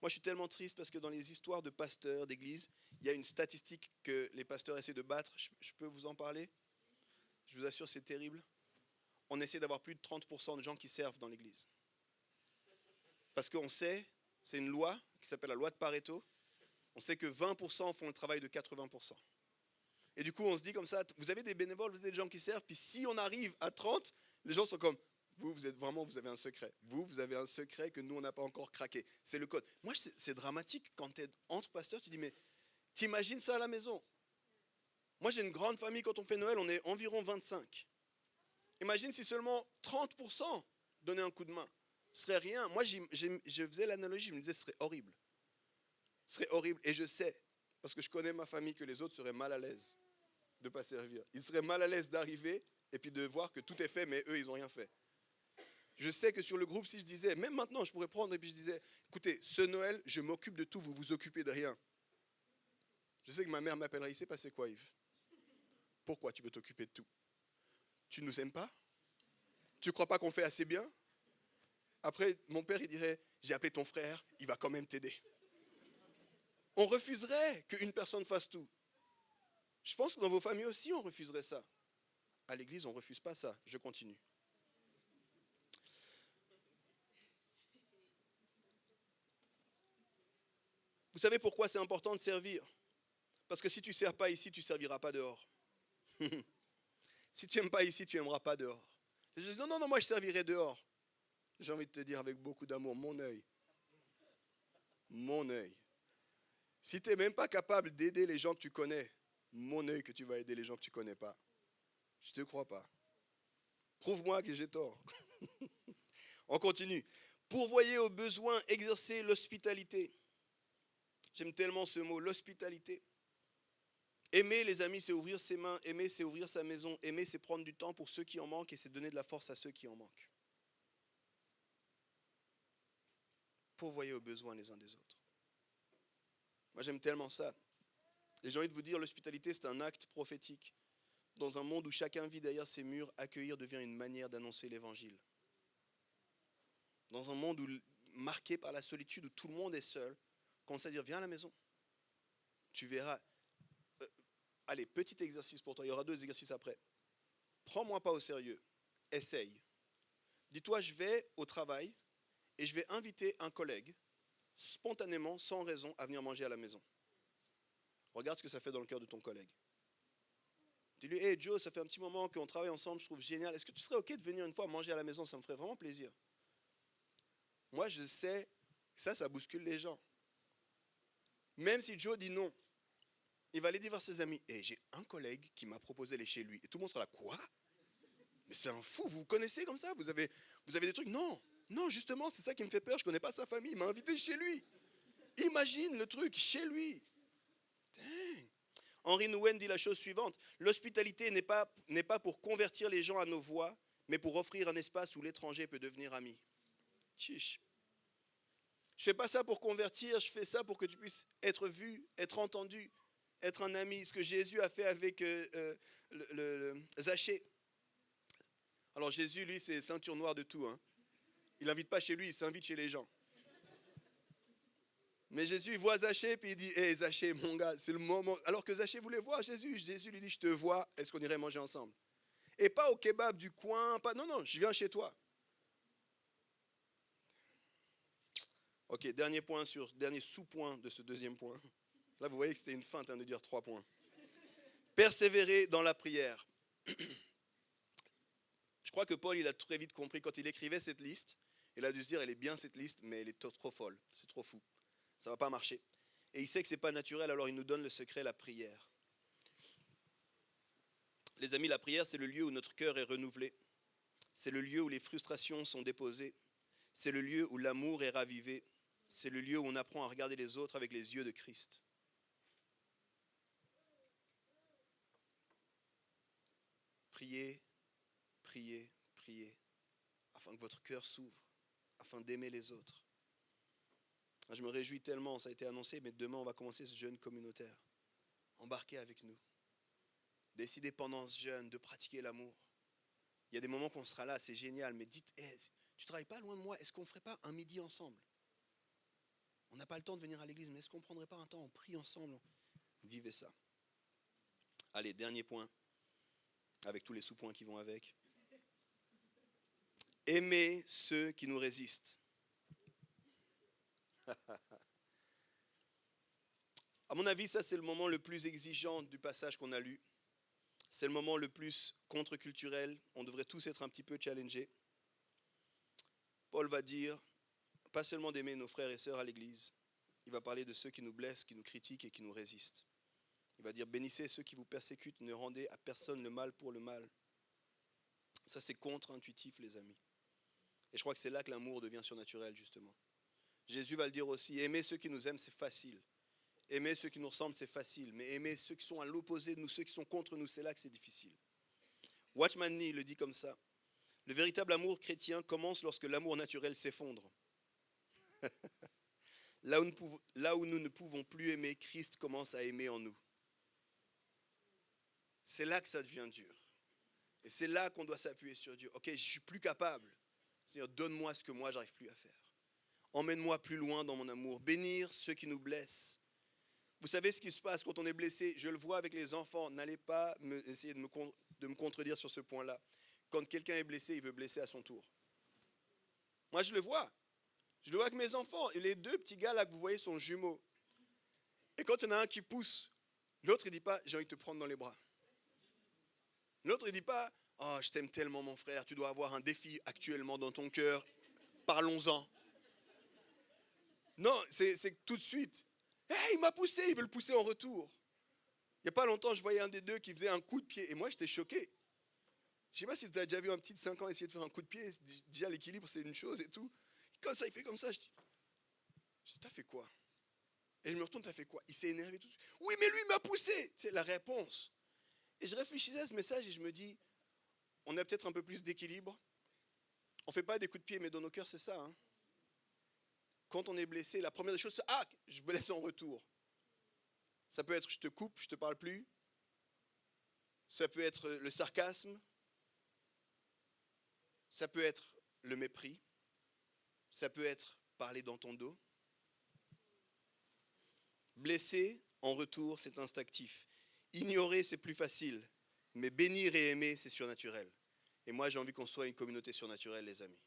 Moi, je suis tellement triste parce que dans les histoires de pasteurs, d'églises, il y a une statistique que les pasteurs essaient de battre. Je peux vous en parler? Je vous assure, c'est terrible. On essaie d'avoir plus de 30% de gens qui servent dans l'église. Parce qu'on sait, c'est une loi qui s'appelle la loi de Pareto, on sait que 20% font le travail de 80%. Et du coup, on se dit comme ça, vous avez des bénévoles, vous avez des gens qui servent, puis si on arrive à 30, les gens sont comme, vous avez un secret. Vous avez un secret que nous, on n'a pas encore craqué. C'est le code. Moi, c'est dramatique quand tu es entre pasteurs, tu dis, mais t'imagines ça à la maison? Moi, j'ai une grande famille, quand on fait Noël, on est environ 25. Imagine si seulement 30% donnaient un coup de main. Ce serait rien. Moi, je faisais l'analogie, je me disais, ce serait horrible. Ce serait horrible. Et je sais, parce que je connais ma famille, que les autres seraient mal à l'aise de ne pas servir. Ils seraient mal à l'aise d'arriver et puis de voir que tout est fait, mais eux, ils n'ont rien fait. Je sais que sur le groupe, si je disais, même maintenant, je pourrais prendre et puis je disais, écoutez, ce Noël, je m'occupe de tout, vous vous occupez de rien. Je sais que ma mère m'appellerait, il s'est passé quoi, Yves? Pourquoi tu veux t'occuper de tout? Tu ne nous aimes pas? Tu ne crois pas qu'on fait assez bien? Après, mon père, il dirait, j'ai appelé ton frère, il va quand même t'aider. On refuserait qu'une personne fasse tout. Je pense que dans vos familles aussi, on refuserait ça. À l'église, on ne refuse pas ça. Je continue. Vous savez pourquoi c'est important de servir? Parce que si tu ne sers pas ici, tu ne serviras pas dehors. Si tu n'aimes pas ici, tu n'aimeras pas dehors. Je dis, non, moi je servirai dehors. J'ai envie de te dire avec beaucoup d'amour, mon œil. Mon œil. Si tu n'es même pas capable d'aider les gens que tu connais, mon œil que tu vas aider les gens que tu ne connais pas. Je ne te crois pas. Prouve-moi que j'ai tort. On continue. Pourvoyer aux besoins, exercer l'hospitalité. J'aime tellement ce mot, l'hospitalité. Aimer, les amis, c'est ouvrir ses mains. Aimer, c'est ouvrir sa maison. Aimer, c'est prendre du temps pour ceux qui en manquent et c'est donner de la force à ceux qui en manquent. Pourvoyer aux besoins les uns des autres. Moi, j'aime tellement ça. Et j'ai envie de vous dire, l'hospitalité, c'est un acte prophétique. Dans un monde où chacun vit derrière ses murs, accueillir devient une manière d'annoncer l'évangile. Dans un monde marqué par la solitude, où tout le monde est seul, commence à dire, viens à la maison. Tu verras. Allez, petit exercice pour toi, il y aura 2 exercices après. Prends-moi pas au sérieux, essaye. Dis-toi, je vais au travail et je vais inviter un collègue, spontanément, sans raison, à venir manger à la maison. Regarde ce que ça fait dans le cœur de ton collègue. Dis-lui, hey Joe, ça fait un petit moment qu'on travaille ensemble, je trouve génial. Est-ce que tu serais OK de venir une fois manger à la maison? Ça me ferait vraiment plaisir. Moi, je sais que ça bouscule les gens. Même si Joe dit non, il va aller dire vers ses amis, et j'ai un collègue qui m'a proposé d'aller chez lui. Et tout le monde sera là, quoi? Mais c'est un fou, vous vous connaissez comme ça? Vous avez des trucs? Non, justement, c'est ça qui me fait peur, je ne connais pas sa famille, il m'a invité chez lui. Imagine le truc, chez lui. Dang. Henry Nouwen dit la chose suivante, l'hospitalité n'est pas pour convertir les gens à nos voies, mais pour offrir un espace où l'étranger peut devenir ami. Chiche. Je ne fais pas ça pour convertir, je fais ça pour que tu puisses être vu, être entendu, être un ami. Ce que Jésus a fait avec le Zachée. Alors Jésus, lui, c'est ceinture noire de tout. Hein. Il n'invite pas chez lui, il s'invite chez les gens. Mais Jésus, il voit Zachée, puis il dit, hé Zachée, mon gars, c'est le moment. Alors que Zachée voulait voir Jésus. Jésus lui dit, je te vois, est-ce qu'on irait manger ensemble? Et pas au kebab du coin, pas. Non, je viens chez toi. Ok, dernier sous-point de ce 2e point. Là, vous voyez que c'était une feinte de dire 3 points. Persévérer dans la prière. Je crois que Paul, il a très vite compris, quand il écrivait cette liste, il a dû se dire, elle est bien cette liste, mais elle est trop folle, c'est trop fou. Ça ne va pas marcher. Et il sait que ce n'est pas naturel, alors il nous donne le secret, la prière. Les amis, la prière, c'est le lieu où notre cœur est renouvelé. C'est le lieu où les frustrations sont déposées. C'est le lieu où l'amour est ravivé. C'est le lieu où on apprend à regarder les autres avec les yeux de Christ. Priez, priez, priez, afin que votre cœur s'ouvre, afin d'aimer les autres. Je me réjouis tellement, ça a été annoncé, mais demain on va commencer ce jeûne communautaire. Embarquez avec nous. Décidez pendant ce jeûne de pratiquer l'amour. Il y a des moments qu'on sera là, c'est génial, mais dites, hey, tu ne travailles pas loin de moi, est-ce qu'on ne ferait pas un midi ensemble? On n'a pas le temps de venir à l'église, mais est-ce qu'on ne prendrait pas un temps, on prie ensemble? Vivez ça. Allez, dernier point, avec tous les sous-points qui vont avec. Aimez ceux qui nous résistent. À mon avis, ça c'est le moment le plus exigeant du passage qu'on a lu. C'est le moment le plus contre-culturel. On devrait tous être un petit peu challengés. Paul va dire, pas seulement d'aimer nos frères et sœurs à l'église, il va parler de ceux qui nous blessent, qui nous critiquent et qui nous résistent. Il va dire, bénissez ceux qui vous persécutent, ne rendez à personne le mal pour le mal. Ça c'est contre-intuitif, les amis. Et je crois que c'est là que l'amour devient surnaturel, justement. Jésus va le dire aussi, aimer ceux qui nous aiment, c'est facile. Aimer ceux qui nous ressemblent, c'est facile. Mais aimer ceux qui sont à l'opposé de nous, ceux qui sont contre nous, c'est là que c'est difficile. Watchman Nee le dit comme ça. Le véritable amour chrétien commence lorsque l'amour naturel s'effondre. Là où nous ne pouvons plus aimer, Christ commence à aimer en nous. C'est là que ça devient dur. Et c'est là qu'on doit s'appuyer sur Dieu. Ok, je ne suis plus capable. Seigneur, donne-moi ce que moi, je n'arrive plus à faire. Emmène-moi plus loin dans mon amour. Bénir ceux qui nous blessent. Vous savez ce qui se passe quand on est blessé? Je le vois avec les enfants. N'allez pas essayer de me contredire sur ce point-là. Quand quelqu'un est blessé, il veut blesser à son tour. Moi, je le vois. Je le vois avec mes enfants. Et les 2 petits gars là que vous voyez sont jumeaux. Et quand il y en a un qui pousse, l'autre il ne dit pas, j'ai envie de te prendre dans les bras. L'autre, il dit pas, oh, je t'aime tellement mon frère, tu dois avoir un défi actuellement dans ton cœur, parlons-en. Non, c'est tout de suite. Hey, il m'a poussé, il veut le pousser en retour. Il n'y a pas longtemps, je voyais un des deux qui faisait un coup de pied, et moi, j'étais choqué. Je ne sais pas si tu as déjà vu un petit de 5 ans essayer de faire un coup de pied, déjà l'équilibre, c'est une chose et tout. Comme ça, il fait comme ça, je dis, t'as fait quoi? Et je me retourne, t'as fait quoi? Il s'est énervé tout de suite. Oui, mais lui, il m'a poussé. C'est la réponse. Et je réfléchissais à ce message et je me dis, on a peut-être un peu plus d'équilibre. On ne fait pas des coups de pied, mais dans nos cœurs, c'est ça. Hein. Quand on est blessé, la première des choses, c'est « Ah, je me laisse en retour ». Ça peut être « Je te coupe, je ne te parle plus ». Ça peut être le sarcasme. Ça peut être le mépris. Ça peut être parler dans ton dos. Blesser, en retour, c'est instinctif. Ignorer, c'est plus facile. Mais bénir et aimer, c'est surnaturel. Et moi, j'ai envie qu'on soit une communauté surnaturelle, les amis.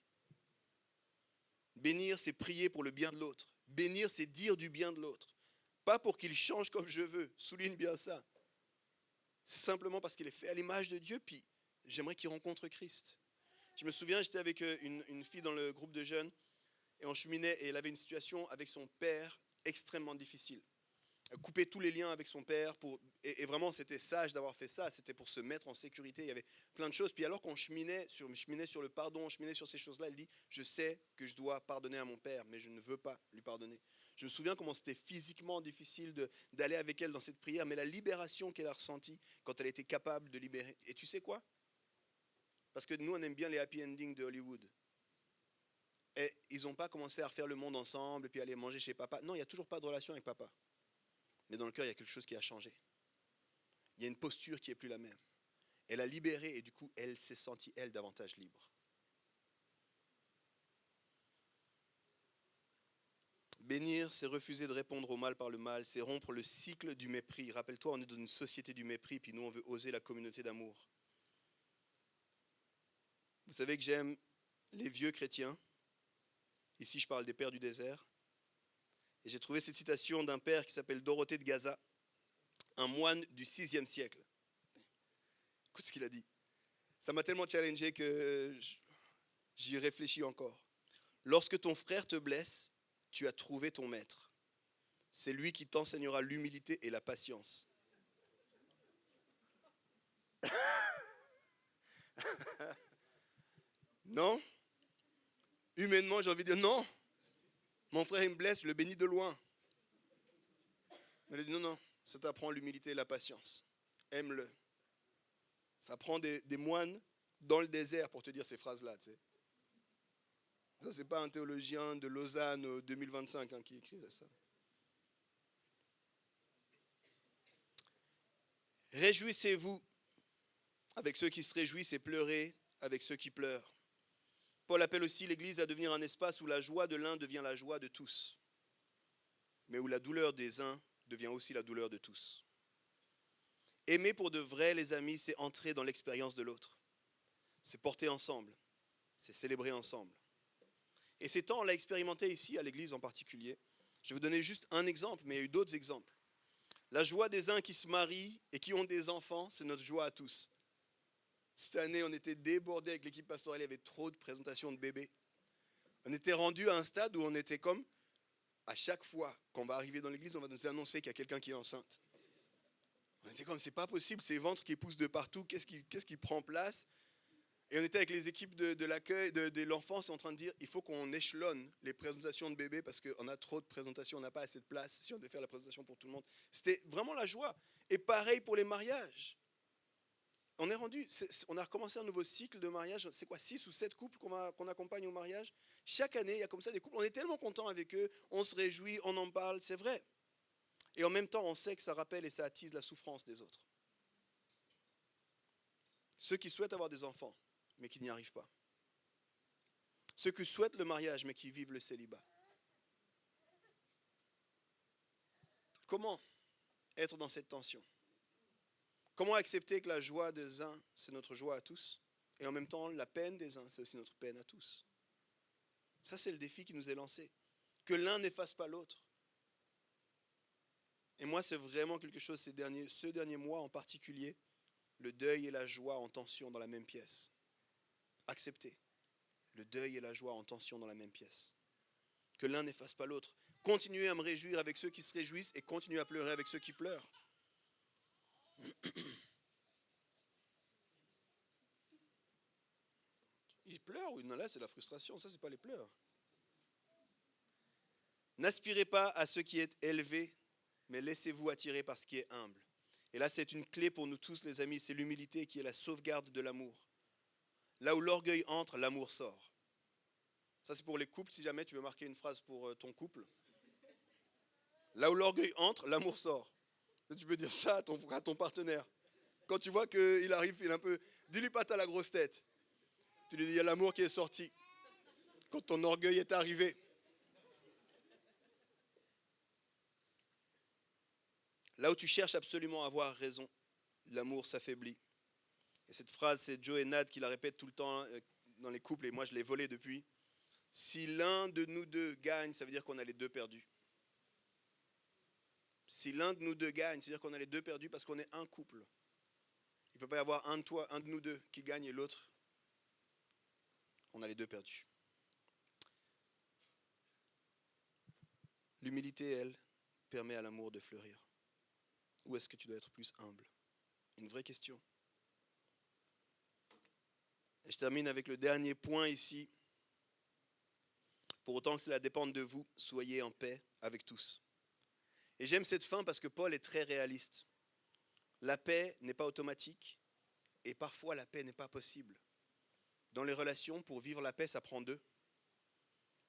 Bénir, c'est prier pour le bien de l'autre. Bénir, c'est dire du bien de l'autre. Pas pour qu'il change comme je veux. Souligne bien ça. C'est simplement parce qu'il est fait à l'image de Dieu, puis j'aimerais qu'il rencontre Christ. Je me souviens, j'étais avec une fille dans le groupe de jeunes, et on cheminait, et elle avait une situation avec son père extrêmement difficile. Couper tous les liens avec son père, et vraiment c'était sage d'avoir fait ça, c'était pour se mettre en sécurité, il y avait plein de choses. Puis alors qu'on cheminait sur le pardon, on cheminait sur ces choses-là, elle dit, je sais que je dois pardonner à mon père, mais je ne veux pas lui pardonner. Je me souviens comment c'était physiquement difficile d'aller avec elle dans cette prière, mais la libération qu'elle a ressentie quand elle était capable de libérer. Et tu sais quoi? Parce que nous on aime bien les happy endings de Hollywood. Et ils n'ont pas commencé à refaire le monde ensemble, et puis aller manger chez papa. Non, il n'y a toujours pas de relation avec papa. Mais dans le cœur, il y a quelque chose qui a changé. Il y a une posture qui n'est plus la même. Elle a libéré et du coup, elle s'est sentie, elle, davantage libre. Bénir, c'est refuser de répondre au mal par le mal, c'est rompre le cycle du mépris. Rappelle-toi, on est dans une société du mépris, puis nous, on veut oser la communauté d'amour. Vous savez que j'aime les vieux chrétiens. Ici, je parle des pères du désert. Et j'ai trouvé cette citation d'un père qui s'appelle Dorothée de Gaza, un moine du VIe siècle. Écoute ce qu'il a dit. Ça m'a tellement challengé que j'y réfléchis encore. Lorsque ton frère te blesse, tu as trouvé ton maître. C'est lui qui t'enseignera l'humilité et la patience. Non? Humainement, j'ai envie de dire non. Mon frère, il me blesse, je le bénis de loin. Mais il dit non, ça t'apprend l'humilité et la patience. Aime-le. Ça prend des moines dans le désert pour te dire ces phrases-là. Tu sais. Ça, c'est pas un théologien de Lausanne 2025 qui écrit ça. Réjouissez-vous avec ceux qui se réjouissent et pleurez avec ceux qui pleurent. Paul appelle aussi l'Église à devenir un espace où la joie de l'un devient la joie de tous, mais où la douleur des uns devient aussi la douleur de tous. Aimer pour de vrai, les amis, c'est entrer dans l'expérience de l'autre. C'est porter ensemble, c'est célébrer ensemble. Et ces temps, on l'a expérimenté ici, à l'Église en particulier. Je vais vous donner juste un exemple, mais il y a eu d'autres exemples. La joie des uns qui se marient et qui ont des enfants, c'est notre joie à tous. Cette année, on était débordés avec l'équipe pastorale, il y avait trop de présentations de bébés. On était rendu à un stade où on était comme, à chaque fois qu'on va arriver dans l'église, on va nous annoncer qu'il y a quelqu'un qui est enceinte. On était comme, c'est pas possible, ces ventres qui poussent de partout, qu'est-ce qui prend place? Et on était avec les équipes de l'accueil, de l'enfance, en train de dire, il faut qu'on échelonne les présentations de bébés parce qu'on a trop de présentations, on n'a pas assez de place si on devait faire la présentation pour tout le monde. C'était vraiment la joie. Et pareil pour les mariages. On a recommencé un nouveau cycle de mariage. C'est quoi, 6 ou 7 couples qu'on accompagne au mariage? Chaque année, il y a comme ça des couples. On est tellement contents avec eux, on se réjouit, on en parle, c'est vrai. Et en même temps, on sait que ça rappelle et ça attise la souffrance des autres. Ceux qui souhaitent avoir des enfants, mais qui n'y arrivent pas. Ceux qui souhaitent le mariage, mais qui vivent le célibat. Comment être dans cette tension? Comment accepter que la joie des uns, c'est notre joie à tous, et en même temps, la peine des uns, c'est aussi notre peine à tous? Ça, c'est le défi qui nous est lancé. Que l'un n'efface pas l'autre. Et moi, c'est vraiment quelque chose, ce dernier mois en particulier, le deuil et la joie en tension dans la même pièce. Acceptez le deuil et la joie en tension dans la même pièce. Que l'un n'efface pas l'autre. Continuez à me réjouir avec ceux qui se réjouissent et continuez à pleurer avec ceux qui pleurent. Ils pleurent ou non, là c'est la frustration, ça c'est pas les pleurs. N'aspirez pas à ce qui est élevé, mais laissez-vous attirer par ce qui est humble. Et là c'est une clé pour nous tous les amis, c'est l'humilité qui est la sauvegarde de l'amour. Là où l'orgueil entre, l'amour sort. Ça c'est pour les couples, si jamais tu veux marquer une phrase pour ton couple. Là où l'orgueil entre, l'amour sort. Tu peux dire ça à ton partenaire. Quand tu vois qu'il arrive, il est un peu... Dis-lui pas t'as la grosse tête. Tu lui dis il y a l'amour qui est sorti. Quand ton orgueil est arrivé. Là où tu cherches absolument à avoir raison, l'amour s'affaiblit. Et cette phrase, c'est Joe et Nad qui la répètent tout le temps dans les couples, et moi je l'ai volée depuis. Si l'un de nous deux gagne, ça veut dire qu'on a les deux perdus. Si l'un de nous deux gagne, c'est-à-dire qu'on a les deux perdus parce qu'on est un couple. Il ne peut pas y avoir un de nous deux qui gagne et l'autre. On a les deux perdus. L'humilité, elle, permet à l'amour de fleurir. Ou est-ce que tu dois être plus humble? Une vraie question. Et je termine avec le dernier point ici. Pour autant que cela dépende de vous, soyez en paix avec tous. Et j'aime cette fin parce que Paul est très réaliste. La paix n'est pas automatique et parfois la paix n'est pas possible. Dans les relations, pour vivre la paix, ça prend deux.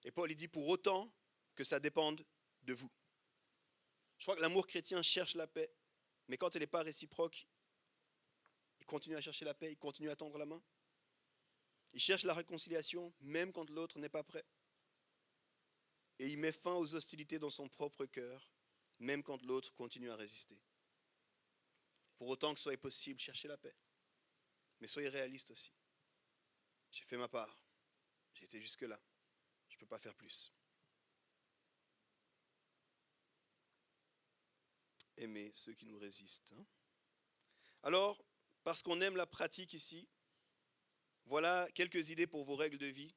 Et Paul il dit pour autant que ça dépende de vous. Je crois que l'amour chrétien cherche la paix, mais quand elle n'est pas réciproque, il continue à chercher la paix, il continue à tendre la main. Il cherche la réconciliation même quand l'autre n'est pas prêt. Et il met fin aux hostilités dans son propre cœur, même quand l'autre continue à résister. Pour autant que ce soit possible, cherchez la paix. Mais soyez réaliste aussi. J'ai fait ma part. J'ai été jusque-là. Je ne peux pas faire plus. Aimer ceux qui nous résistent. Alors, parce qu'on aime la pratique ici, voilà quelques idées pour vos règles de vie,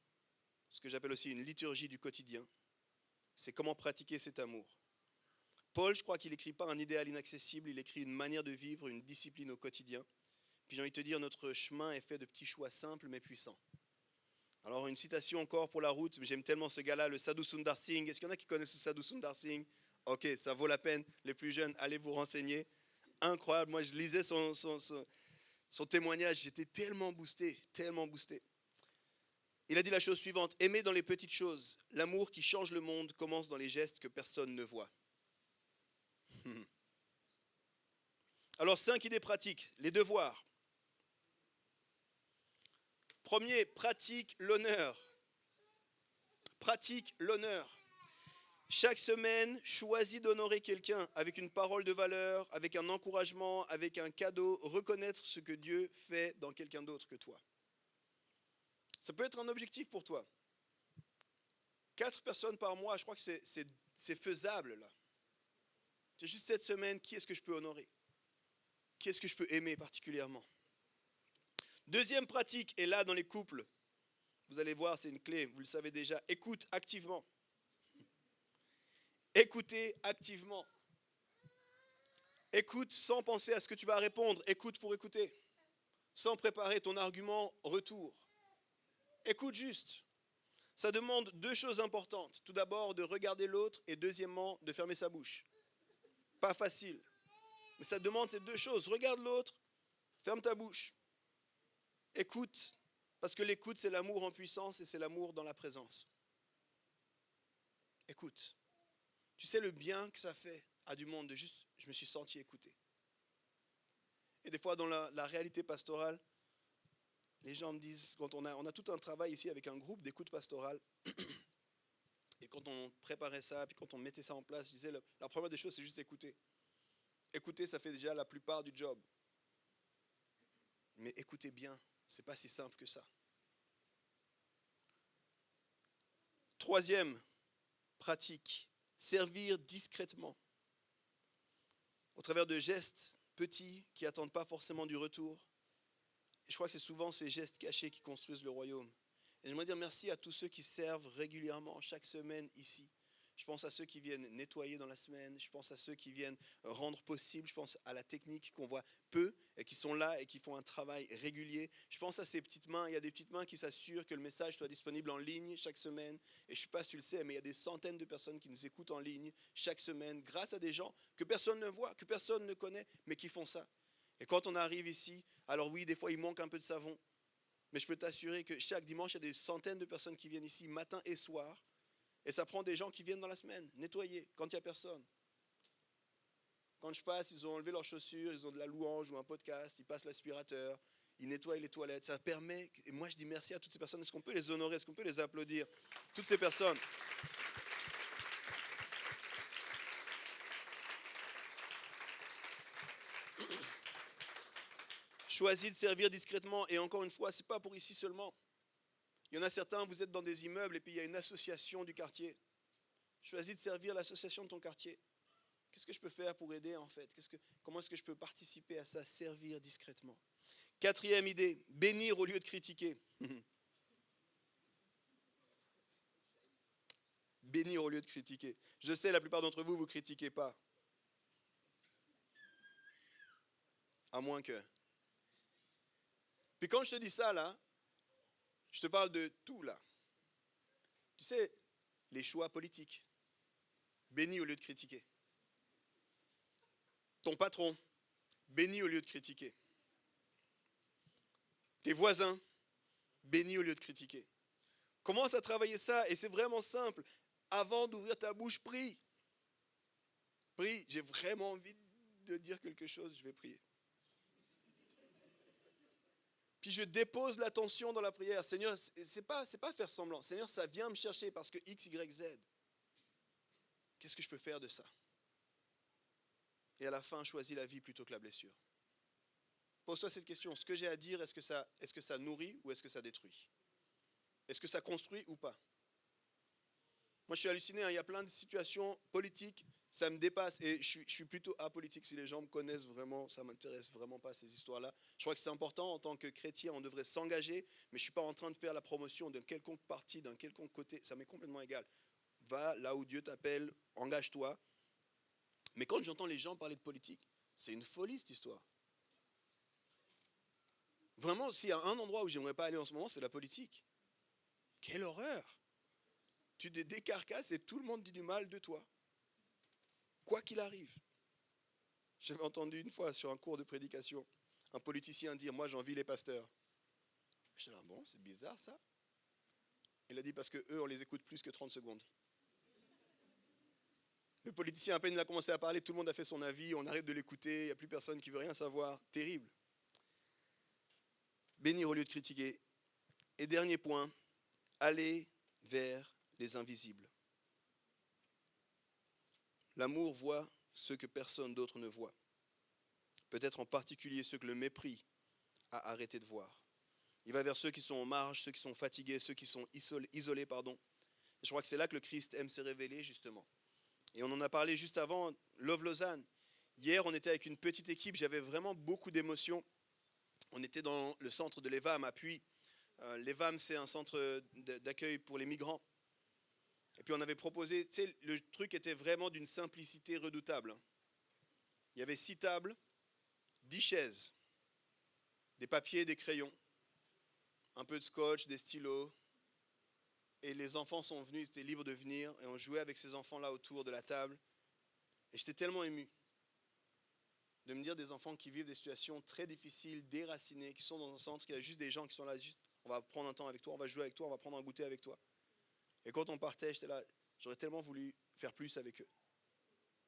ce que j'appelle aussi une liturgie du quotidien. C'est comment pratiquer cet amour. Paul, je crois qu'il n'écrit pas un idéal inaccessible, il écrit une manière de vivre, une discipline au quotidien. Puis j'ai envie de te dire, notre chemin est fait de petits choix simples mais puissants. Alors une citation encore pour la route, j'aime tellement ce gars-là, le Sadhu Sundar Singh. Est-ce qu'il y en a qui connaissent le Sadhu Sundar Singh? Ok, ça vaut la peine, les plus jeunes, allez vous renseigner. Incroyable, moi je lisais son témoignage, j'étais tellement boosté, tellement boosté. Il a dit la chose suivante, aimer dans les petites choses, l'amour qui change le monde commence dans les gestes que personne ne voit. Alors 5 idées pratiques, les devoirs. Premier, pratique l'honneur. Pratique l'honneur. Chaque semaine, choisis d'honorer quelqu'un avec une parole de valeur, avec un encouragement, avec un cadeau, reconnaître ce que Dieu fait dans quelqu'un d'autre que toi. Ça peut être un objectif pour toi. 4 personnes par mois, je crois que c'est faisable là. C'est juste cette semaine, qui est-ce que je peux honorer? Qui est-ce que je peux aimer particulièrement? Deuxième pratique, et là dans les couples, vous allez voir, c'est une clé, vous le savez déjà, écoute activement. Écoutez activement. Écoute sans penser à ce que tu vas répondre, écoute pour écouter, sans préparer ton argument retour. Écoute juste. Ça demande 2 choses importantes. Tout d'abord, de regarder l'autre et deuxièmement, de fermer sa bouche. Pas facile. Mais ça demande ces 2 choses. Regarde l'autre, ferme ta bouche. Écoute, parce que l'écoute, c'est l'amour en puissance et c'est l'amour dans la présence. Écoute. Tu sais le bien que ça fait à du monde de juste, je me suis senti écouté. Et des fois, dans la réalité pastorale, les gens me disent, quand on a tout un travail ici avec un groupe d'écoute pastorale, et quand on préparait ça, puis quand on mettait ça en place, je disais, la première des choses, c'est juste écouter. Écouter, ça fait déjà la plupart du job. Mais écoutez bien, c'est pas si simple que ça. Troisième pratique, servir discrètement. Au travers de gestes petits qui n'attendent pas forcément du retour. Et je crois que c'est souvent ces gestes cachés qui construisent le royaume. Et j'aimerais dire merci à tous ceux qui servent régulièrement, chaque semaine ici. Je pense à ceux qui viennent nettoyer dans la semaine, je pense à ceux qui viennent rendre possible, je pense à la technique qu'on voit peu et qui sont là et qui font un travail régulier. Je pense à ces petites mains, il y a des petites mains qui s'assurent que le message soit disponible en ligne chaque semaine. Et je ne sais pas si tu le sais, mais il y a des centaines de personnes qui nous écoutent en ligne chaque semaine grâce à des gens que personne ne voit, que personne ne connaît, mais qui font ça. Et quand on arrive ici, alors oui, des fois il manque un peu de savon, mais je peux t'assurer que chaque dimanche, il y a des centaines de personnes qui viennent ici matin et soir. Et ça prend des gens qui viennent dans la semaine, nettoyer, quand il n'y a personne. Quand je passe, ils ont enlevé leurs chaussures, ils ont de la louange ou un podcast, ils passent l'aspirateur, ils nettoient les toilettes. Ça permet, et moi je dis merci à toutes ces personnes. Est-ce qu'on peut les honorer, est-ce qu'on peut les applaudir? Toutes ces personnes. Choisis de servir discrètement. Et encore une fois, ce n'est pas pour ici seulement. Il y en a certains, vous êtes dans des immeubles et puis il y a une association du quartier. Choisis de servir l'association de ton quartier. Qu'est-ce que je peux faire pour aider en fait? Comment est-ce que je peux participer à ça? Servir discrètement. Quatrième idée, bénir au lieu de critiquer. Bénir au lieu de critiquer. Je sais, la plupart d'entre vous, vous ne critiquez pas. À moins que. Puis quand je te dis ça là, je te parle de tout là. Tu sais, les choix politiques. Bénis au lieu de critiquer. Ton patron, bénis au lieu de critiquer. Tes voisins, bénis au lieu de critiquer. Commence à travailler ça et c'est vraiment simple. Avant d'ouvrir ta bouche, prie. Prie, j'ai vraiment envie de dire quelque chose, je vais prier. Puis je dépose l'attention dans la prière. Seigneur, c'est pas faire semblant. Seigneur, ça vient me chercher parce que X, Y, Z. Qu'est-ce que je peux faire de ça? Et à la fin, choisis la vie plutôt que la blessure. Pose-toi cette question. Ce que j'ai à dire, est-ce que ça nourrit ou est-ce que ça détruit? Est-ce que ça construit ou pas? Moi, je suis halluciné. Il y a plein de situations politiques. Ça me dépasse et je suis plutôt apolitique. Si les gens me connaissent vraiment, ça ne m'intéresse vraiment pas ces histoires-là. Je crois que c'est important en tant que chrétien, on devrait s'engager, mais je ne suis pas en train de faire la promotion d'un quelconque parti, d'un quelconque côté. Ça m'est complètement égal. Va là où Dieu t'appelle, engage-toi. Mais quand j'entends les gens parler de politique, c'est une folie cette histoire. Vraiment, s'il y a un endroit où j'aimerais pas aller en ce moment, c'est la politique. Quelle horreur! Tu te décarcasses et tout le monde dit du mal de toi. Quoi qu'il arrive. J'avais entendu une fois sur un cours de prédication un politicien dire « Moi, j'envie les pasteurs ». Je dis « Bon, c'est bizarre ça ». Il a dit « Parce qu'eux, on les écoute plus que 30 secondes ». Le politicien, à peine il a commencé à parler, tout le monde a fait son avis, on arrête de l'écouter, il n'y a plus personne qui veut rien savoir. Terrible. Bénir au lieu de critiquer. Et dernier point, aller vers les invisibles. L'amour voit ce que personne d'autre ne voit. Peut-être en particulier ceux que le mépris a arrêté de voir. Il va vers ceux qui sont en marge, ceux qui sont fatigués, ceux qui sont isolés. Et je crois que c'est là que le Christ aime se révéler justement. Et on en a parlé juste avant, Love Lausanne. Hier, on était avec une petite équipe, j'avais vraiment beaucoup d'émotions. On était dans le centre de l'EVAM à Puy. L'EVAM, c'est un centre d'accueil pour les migrants. Et puis on avait proposé, tu sais, le truc était vraiment d'une simplicité redoutable. Il y avait 6 tables, 10 chaises, des papiers, des crayons, un peu de scotch, des stylos. Et les enfants sont venus, ils étaient libres de venir. Et on jouait avec ces enfants-là autour de la table. Et j'étais tellement ému de me dire des enfants qui vivent des situations très difficiles, déracinés, qui sont dans un centre, qu'il y a juste des gens qui sont là, juste, on va prendre un temps avec toi, on va jouer avec toi, on va prendre un goûter avec toi. Et quand on partait, j'étais là, j'aurais tellement voulu faire plus avec eux.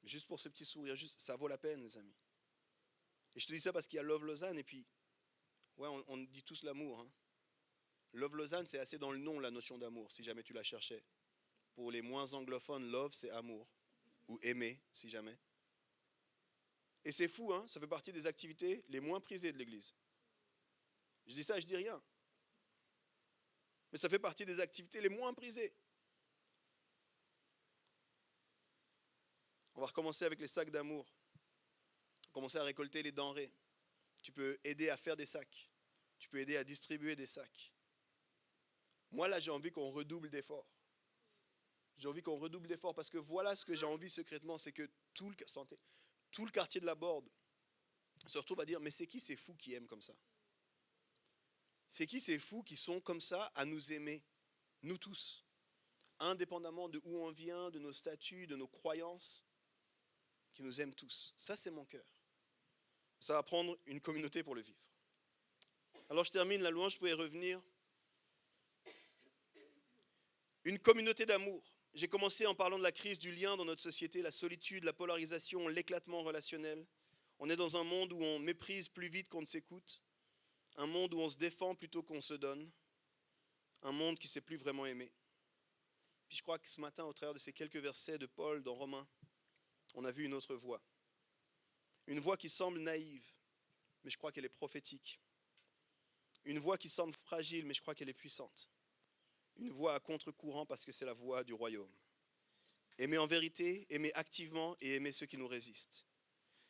Mais juste pour ce petit sourire, juste, ça vaut la peine, les amis. Et je te dis ça parce qu'il y a Love Lausanne, et puis, ouais, on dit tous l'amour. Hein. Love Lausanne, c'est assez dans le nom, la notion d'amour, si jamais tu la cherchais. Pour les moins anglophones, love, c'est amour. Ou aimer, si jamais. Et c'est fou, hein, ça fait partie des activités les moins prisées de l'Église. Je dis ça, je dis rien. Mais ça fait partie des activités les moins prisées. On va recommencer avec les sacs d'amour. commencer à récolter les denrées. Tu peux aider à faire des sacs. Tu peux aider à distribuer des sacs. Moi, là, j'ai envie qu'on redouble d'efforts. J'ai envie qu'on redouble d'efforts parce que voilà ce que j'ai envie secrètement, c'est que tout le quartier de la Borde se retrouve à dire, mais c'est qui ces fous qui aiment comme ça? C'est qui ces fous qui sont comme ça à nous aimer, nous tous, indépendamment de où on vient, de nos statuts, de nos croyances, qui nous aiment tous. Ça, c'est mon cœur. Ça va prendre une communauté pour le vivre. Alors je termine, la louange pouvait revenir. Une communauté d'amour. J'ai commencé en parlant de la crise du lien dans notre société, la solitude, la polarisation, l'éclatement relationnel. On est dans un monde où on méprise plus vite qu'on ne s'écoute, un monde où on se défend plutôt qu'on se donne, un monde qui ne sait plus vraiment aimer. Puis je crois que ce matin, au travers de ces quelques versets de Paul dans Romains, on a vu une autre voix. Une voix qui semble naïve, mais je crois qu'elle est prophétique. Une voix qui semble fragile, mais je crois qu'elle est puissante. Une voix à contre-courant parce que c'est la voix du royaume. Aimer en vérité, aimer activement et aimer ceux qui nous résistent.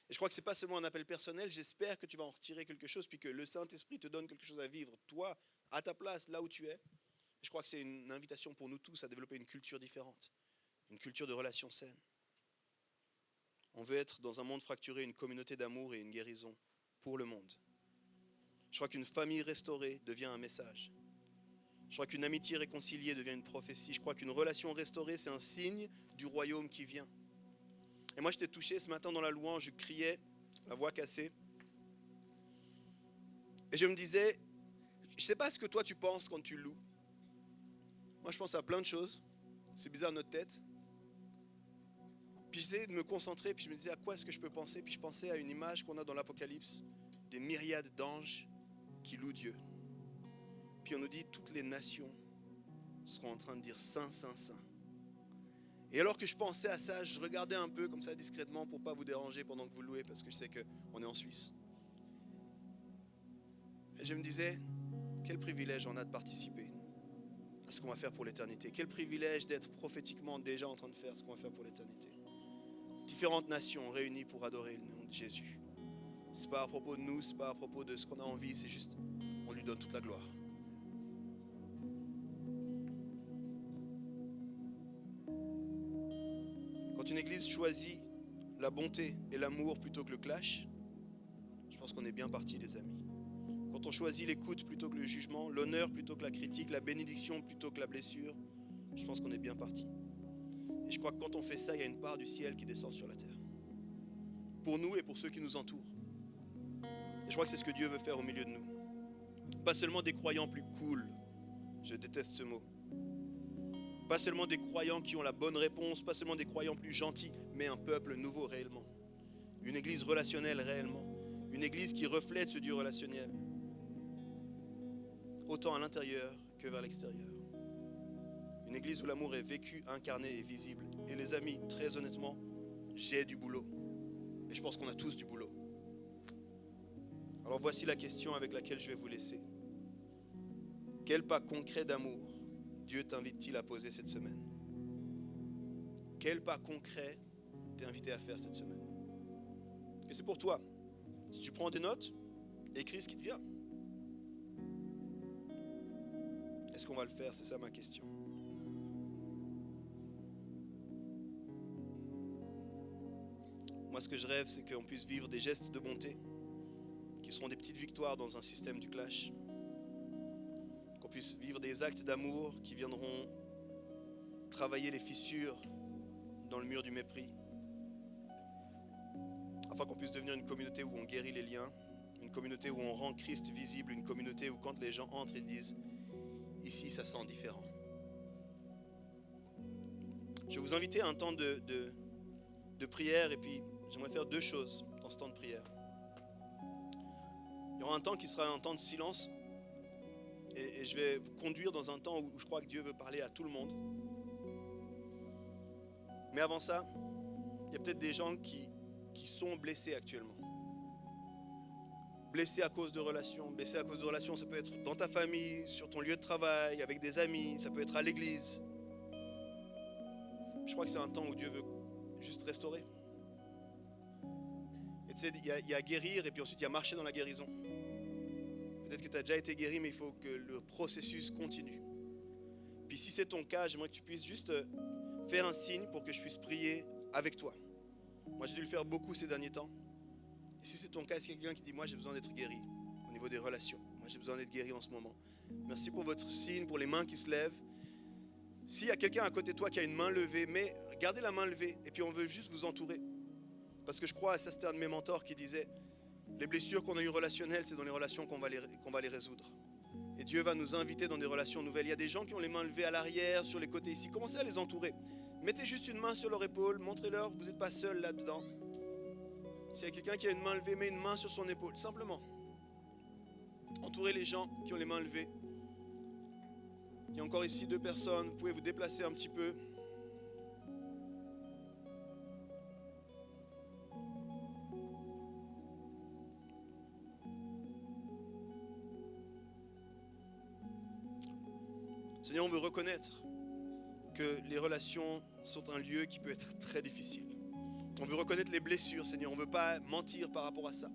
Et je crois que ce n'est pas seulement un appel personnel, j'espère que tu vas en retirer quelque chose, puis que le Saint-Esprit te donne quelque chose à vivre, toi, à ta place, là où tu es. Et je crois que c'est une invitation pour nous tous à développer une culture différente, une culture de relations saines. On veut être dans un monde fracturé, une communauté d'amour et une guérison pour le monde. Je crois qu'une famille restaurée devient un message. Je crois qu'une amitié réconciliée devient une prophétie. Je crois qu'une relation restaurée, c'est un signe du royaume qui vient. Et moi, j'étais touché ce matin dans la louange, je criais, la voix cassée. Et je me disais, je ne sais pas ce que toi tu penses quand tu loues. Moi, je pense à plein de choses. C'est bizarre notre tête. Puis j'essayais de me concentrer, puis je me disais à quoi est-ce que je peux penser. Puis je pensais à une image qu'on a dans l'Apocalypse, des myriades d'anges qui louent Dieu. Puis on nous dit toutes les nations seront en train de dire Saint, Saint, Saint. Et alors que je pensais à ça, je regardais un peu comme ça discrètement pour ne pas vous déranger pendant que vous louez, parce que je sais qu'on est en Suisse. Et je me disais, quel privilège on a de participer à ce qu'on va faire pour l'éternité. Quel privilège d'être prophétiquement déjà en train de faire ce qu'on va faire pour l'éternité. Différentes nations réunies pour adorer le nom de Jésus. Ce n'est pas à propos de nous, ce n'est pas à propos de ce qu'on a envie, c'est juste, on lui donne toute la gloire. Quand une église choisit la bonté et l'amour plutôt que le clash, je pense qu'on est bien parti, les amis. Quand on choisit l'écoute plutôt que le jugement, l'honneur plutôt que la critique, la bénédiction plutôt que la blessure, je pense qu'on est bien parti. Et je crois que quand on fait ça, il y a une part du ciel qui descend sur la terre. Pour nous et pour ceux qui nous entourent. Et je crois que c'est ce que Dieu veut faire au milieu de nous. Pas seulement des croyants plus cool, je déteste ce mot. Pas seulement des croyants qui ont la bonne réponse, pas seulement des croyants plus gentils, mais un peuple nouveau réellement. Une église relationnelle réellement. Une église qui reflète ce Dieu relationnel. Autant à l'intérieur que vers l'extérieur. Une église où l'amour est vécu, incarné et visible. Et les amis, très honnêtement, j'ai du boulot. Et je pense qu'on a tous du boulot. Alors voici la question avec laquelle je vais vous laisser. Quel pas concret d'amour Dieu t'invite-t-il à poser cette semaine? Quel pas concret t'es invité à faire cette semaine? Et c'est pour toi. Si tu prends des notes, écris ce qui te vient. Est-ce qu'on va le faire? C'est ça ma question. Moi, ce que je rêve, c'est qu'on puisse vivre des gestes de bonté qui seront des petites victoires dans un système du clash. Qu'on puisse vivre des actes d'amour qui viendront travailler les fissures dans le mur du mépris. Afin qu'on puisse devenir une communauté où on guérit les liens, une communauté où on rend Christ visible, une communauté où quand les gens entrent, ils disent « Ici, ça sent différent ». Je vais vous inviter à un temps de prière et puis j'aimerais faire deux choses dans ce temps de prière. Il y aura un temps qui sera un temps de silence et je vais vous conduire dans un temps où je crois que Dieu veut parler à tout le monde. Mais avant ça, il y a peut-être des gens qui sont blessés actuellement. Blessés à cause de relations. Blessés à cause de relations, ça peut être dans ta famille, sur ton lieu de travail, avec des amis, ça peut être à l'église. Je crois que c'est un temps où Dieu veut juste restaurer. Et Et tu sais, il y a guérir et puis ensuite il y a marcher dans la guérison. Peut-être que tu as déjà été guéri, mais il faut que le processus continue. Puis si c'est ton cas, j'aimerais que tu puisses juste faire un signe pour que je puisse prier avec toi. Moi, j'ai dû le faire beaucoup ces derniers temps. Et si c'est ton cas, est-ce qu'il y a quelqu'un qui dit, moi, j'ai besoin d'être guéri au niveau des relations. Moi, j'ai besoin d'être guéri en ce moment. Merci pour votre signe, pour les mains qui se lèvent. S'il y a quelqu'un à côté de toi qui a une main levée, mais gardez la main levée et puis on veut juste vous entourer. Parce que je crois, ça c'était un de mes mentors qui disait, les blessures qu'on a eues relationnelles, c'est dans les relations qu'on va les résoudre. Et Dieu va nous inviter dans des relations nouvelles. Il y a des gens qui ont les mains levées à l'arrière, sur les côtés ici. Commencez à les entourer. Mettez juste une main sur leur épaule, montrez-leur, vous n'êtes pas seul là-dedans. S'il y a quelqu'un qui a une main levée, mets une main sur son épaule, simplement. Entourez les gens qui ont les mains levées. Il y a encore ici 2 personnes, vous pouvez vous déplacer un petit peu. Seigneur, on veut reconnaître que les relations sont un lieu qui peut être très difficile. On veut reconnaître les blessures, Seigneur. On ne veut pas mentir par rapport à ça.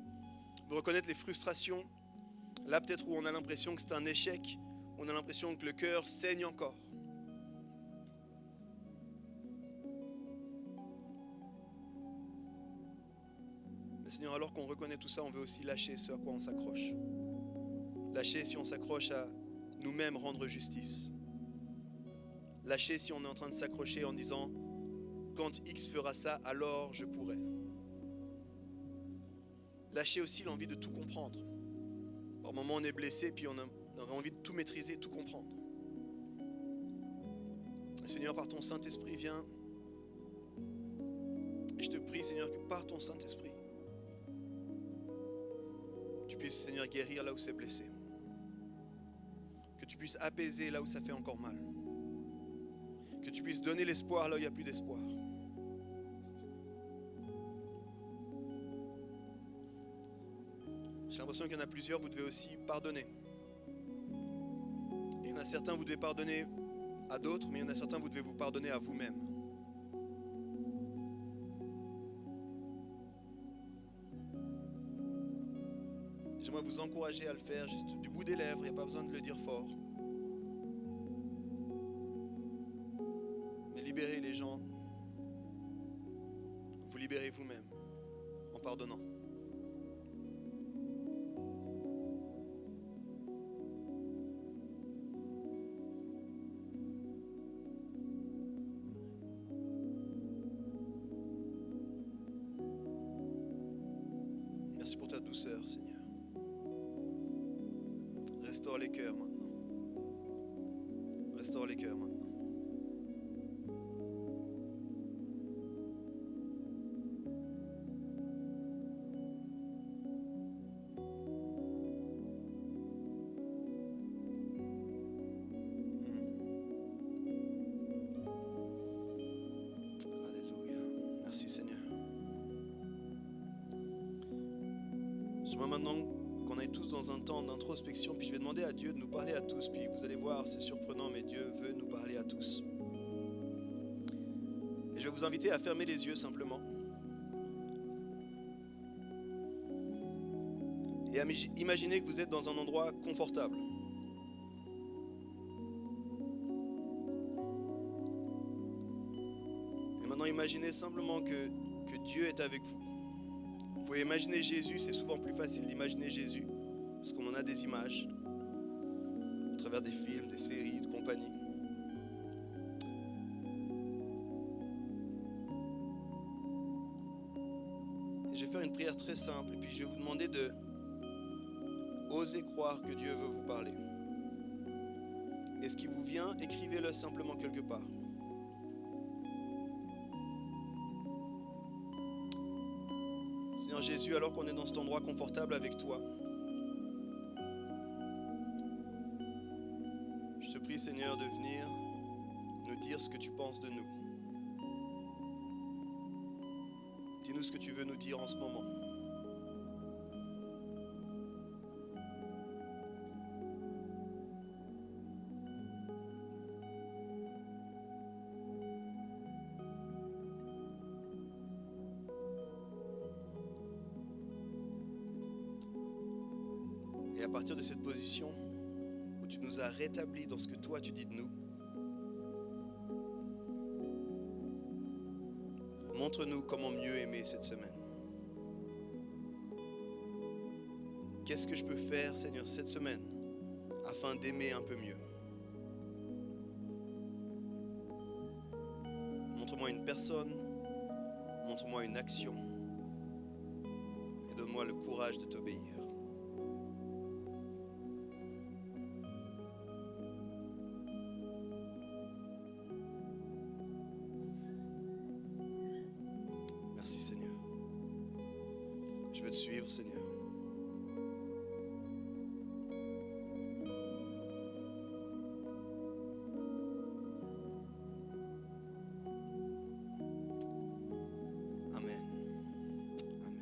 On veut reconnaître les frustrations. Là, peut-être où on a l'impression que c'est un échec, on a l'impression que le cœur saigne encore. Mais Seigneur, alors qu'on reconnaît tout ça, on veut aussi lâcher ce à quoi on s'accroche. Lâcher si on s'accroche à nous-mêmes rendre justice. Lâcher si on est en train de s'accrocher en disant « Quand X fera ça, alors je pourrai ». Lâcher aussi l'envie de tout comprendre. Par moments, on est blessé, puis on aurait envie de tout maîtriser, tout comprendre. Seigneur, par ton Saint-Esprit, viens. Et je te prie, Seigneur, que par ton Saint-Esprit, tu puisses, Seigneur, guérir là où c'est blessé. Que tu puisses apaiser là où ça fait encore mal. Que tu puisses donner l'espoir là où il n'y a plus d'espoir. J'ai l'impression qu'il y en a plusieurs, vous devez aussi pardonner. Et il y en a certains, vous devez pardonner à d'autres, mais il y en a certains, vous devez vous pardonner à vous-même. J'aimerais vous encourager à le faire juste du bout des lèvres, il n'y a pas besoin de le dire fort. Mais libérez les gens, vous libérez vous-même en pardonnant. Merci pour ta douceur, Seigneur. Restaure les cœurs maintenant. Restaure les cœurs maintenant. Alléluia. Merci, Seigneur. J'aimerais maintenant qu'on aille tous dans un temps d'introspection, puis je vais demander à Dieu de nous parler à tous, puis vous allez voir, c'est surprenant, mais Dieu veut nous parler à tous. Et je vais vous inviter à fermer les yeux simplement. Et à imaginer que vous êtes dans un endroit confortable. Et maintenant, imaginez simplement que Dieu est avec vous. Vous pouvez imaginer Jésus, c'est souvent plus facile d'imaginer Jésus, parce qu'on en a des images, à travers des films, des séries, de compagnie. Et je vais faire une prière très simple, et puis je vais vous demander de oser croire que Dieu veut vous parler. Et ce qui vous vient, écrivez-le simplement quelque part. Seigneur Jésus, alors qu'on est dans cet endroit confortable avec toi, je te prie, Seigneur, de venir nous dire ce que tu penses de nous. Dis-nous ce que tu veux nous dire en ce moment. à partir de cette position où tu nous as rétablis dans ce que toi tu dis de nous, montre-nous comment mieux aimer cette semaine. Qu'est-ce que je peux faire, Seigneur, cette semaine afin d'aimer un peu mieux? Montre-moi une personne, montre-moi une action et donne-moi le courage de t'obéir. Merci Seigneur. Je veux te suivre Seigneur. Amen. Amen.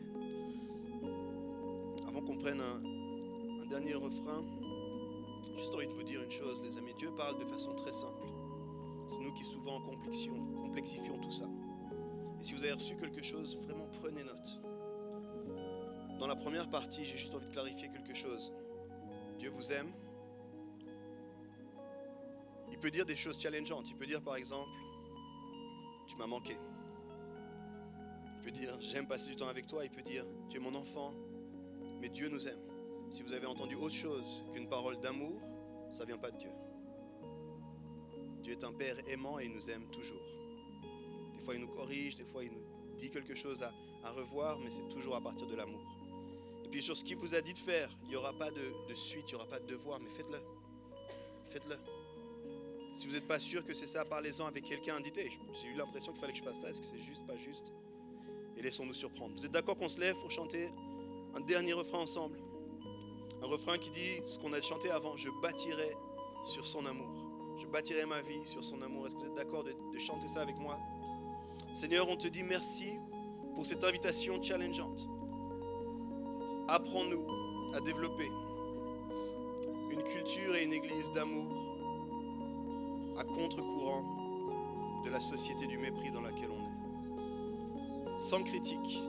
Avant qu'on prenne un dernier refrain, j'ai juste envie de vous dire une chose les amis. Dieu parle de façon très simple. C'est nous qui souvent complexifions tout ça. Et si vous avez reçu quelque chose, vraiment prenez note. Dans la première partie, j'ai juste envie de clarifier quelque chose. Dieu vous aime. Il peut dire des choses challengeantes. Il peut dire par exemple, tu m'as manqué. Il peut dire, j'aime passer du temps avec toi. Il peut dire, tu es mon enfant. Mais Dieu nous aime. Si vous avez entendu autre chose qu'une parole d'amour, ça ne vient pas de Dieu. Dieu est un Père aimant et il nous aime toujours. Des fois, il nous corrige, des fois, il nous dit quelque chose à revoir, mais c'est toujours à partir de l'amour. Et puis, sur ce qu'il vous a dit de faire, il n'y aura pas de suite, il n'y aura pas de devoir, mais faites-le. Faites-le. Si vous n'êtes pas sûr que c'est ça, parlez-en avec quelqu'un, dites, j'ai eu l'impression qu'il fallait que je fasse ça, est-ce que c'est juste, pas juste? Et laissons-nous surprendre. Vous êtes d'accord qu'on se lève pour chanter un dernier refrain ensemble? Un refrain qui dit ce qu'on a chanté avant, je bâtirai sur son amour. Je bâtirai ma vie sur son amour. Est-ce que vous êtes d'accord de chanter ça avec moi? Seigneur, on te dit merci pour cette invitation challengeante. Apprends-nous à développer une culture et une église d'amour à contre-courant de la société du mépris dans laquelle on est. Sans critique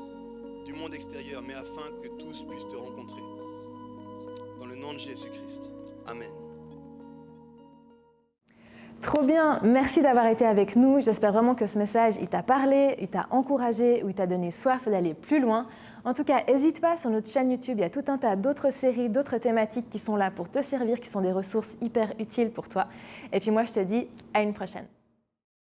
du monde extérieur, mais afin que tous puissent te rencontrer. Dans le nom de Jésus-Christ. Amen. Trop bien, merci d'avoir été avec nous. J'espère vraiment que ce message, il t'a parlé, il t'a encouragé ou il t'a donné soif d'aller plus loin. En tout cas, n'hésite pas, sur notre chaîne YouTube, il y a tout un tas d'autres séries, d'autres thématiques qui sont là pour te servir, qui sont des ressources hyper utiles pour toi. Et puis moi, je te dis à une prochaine.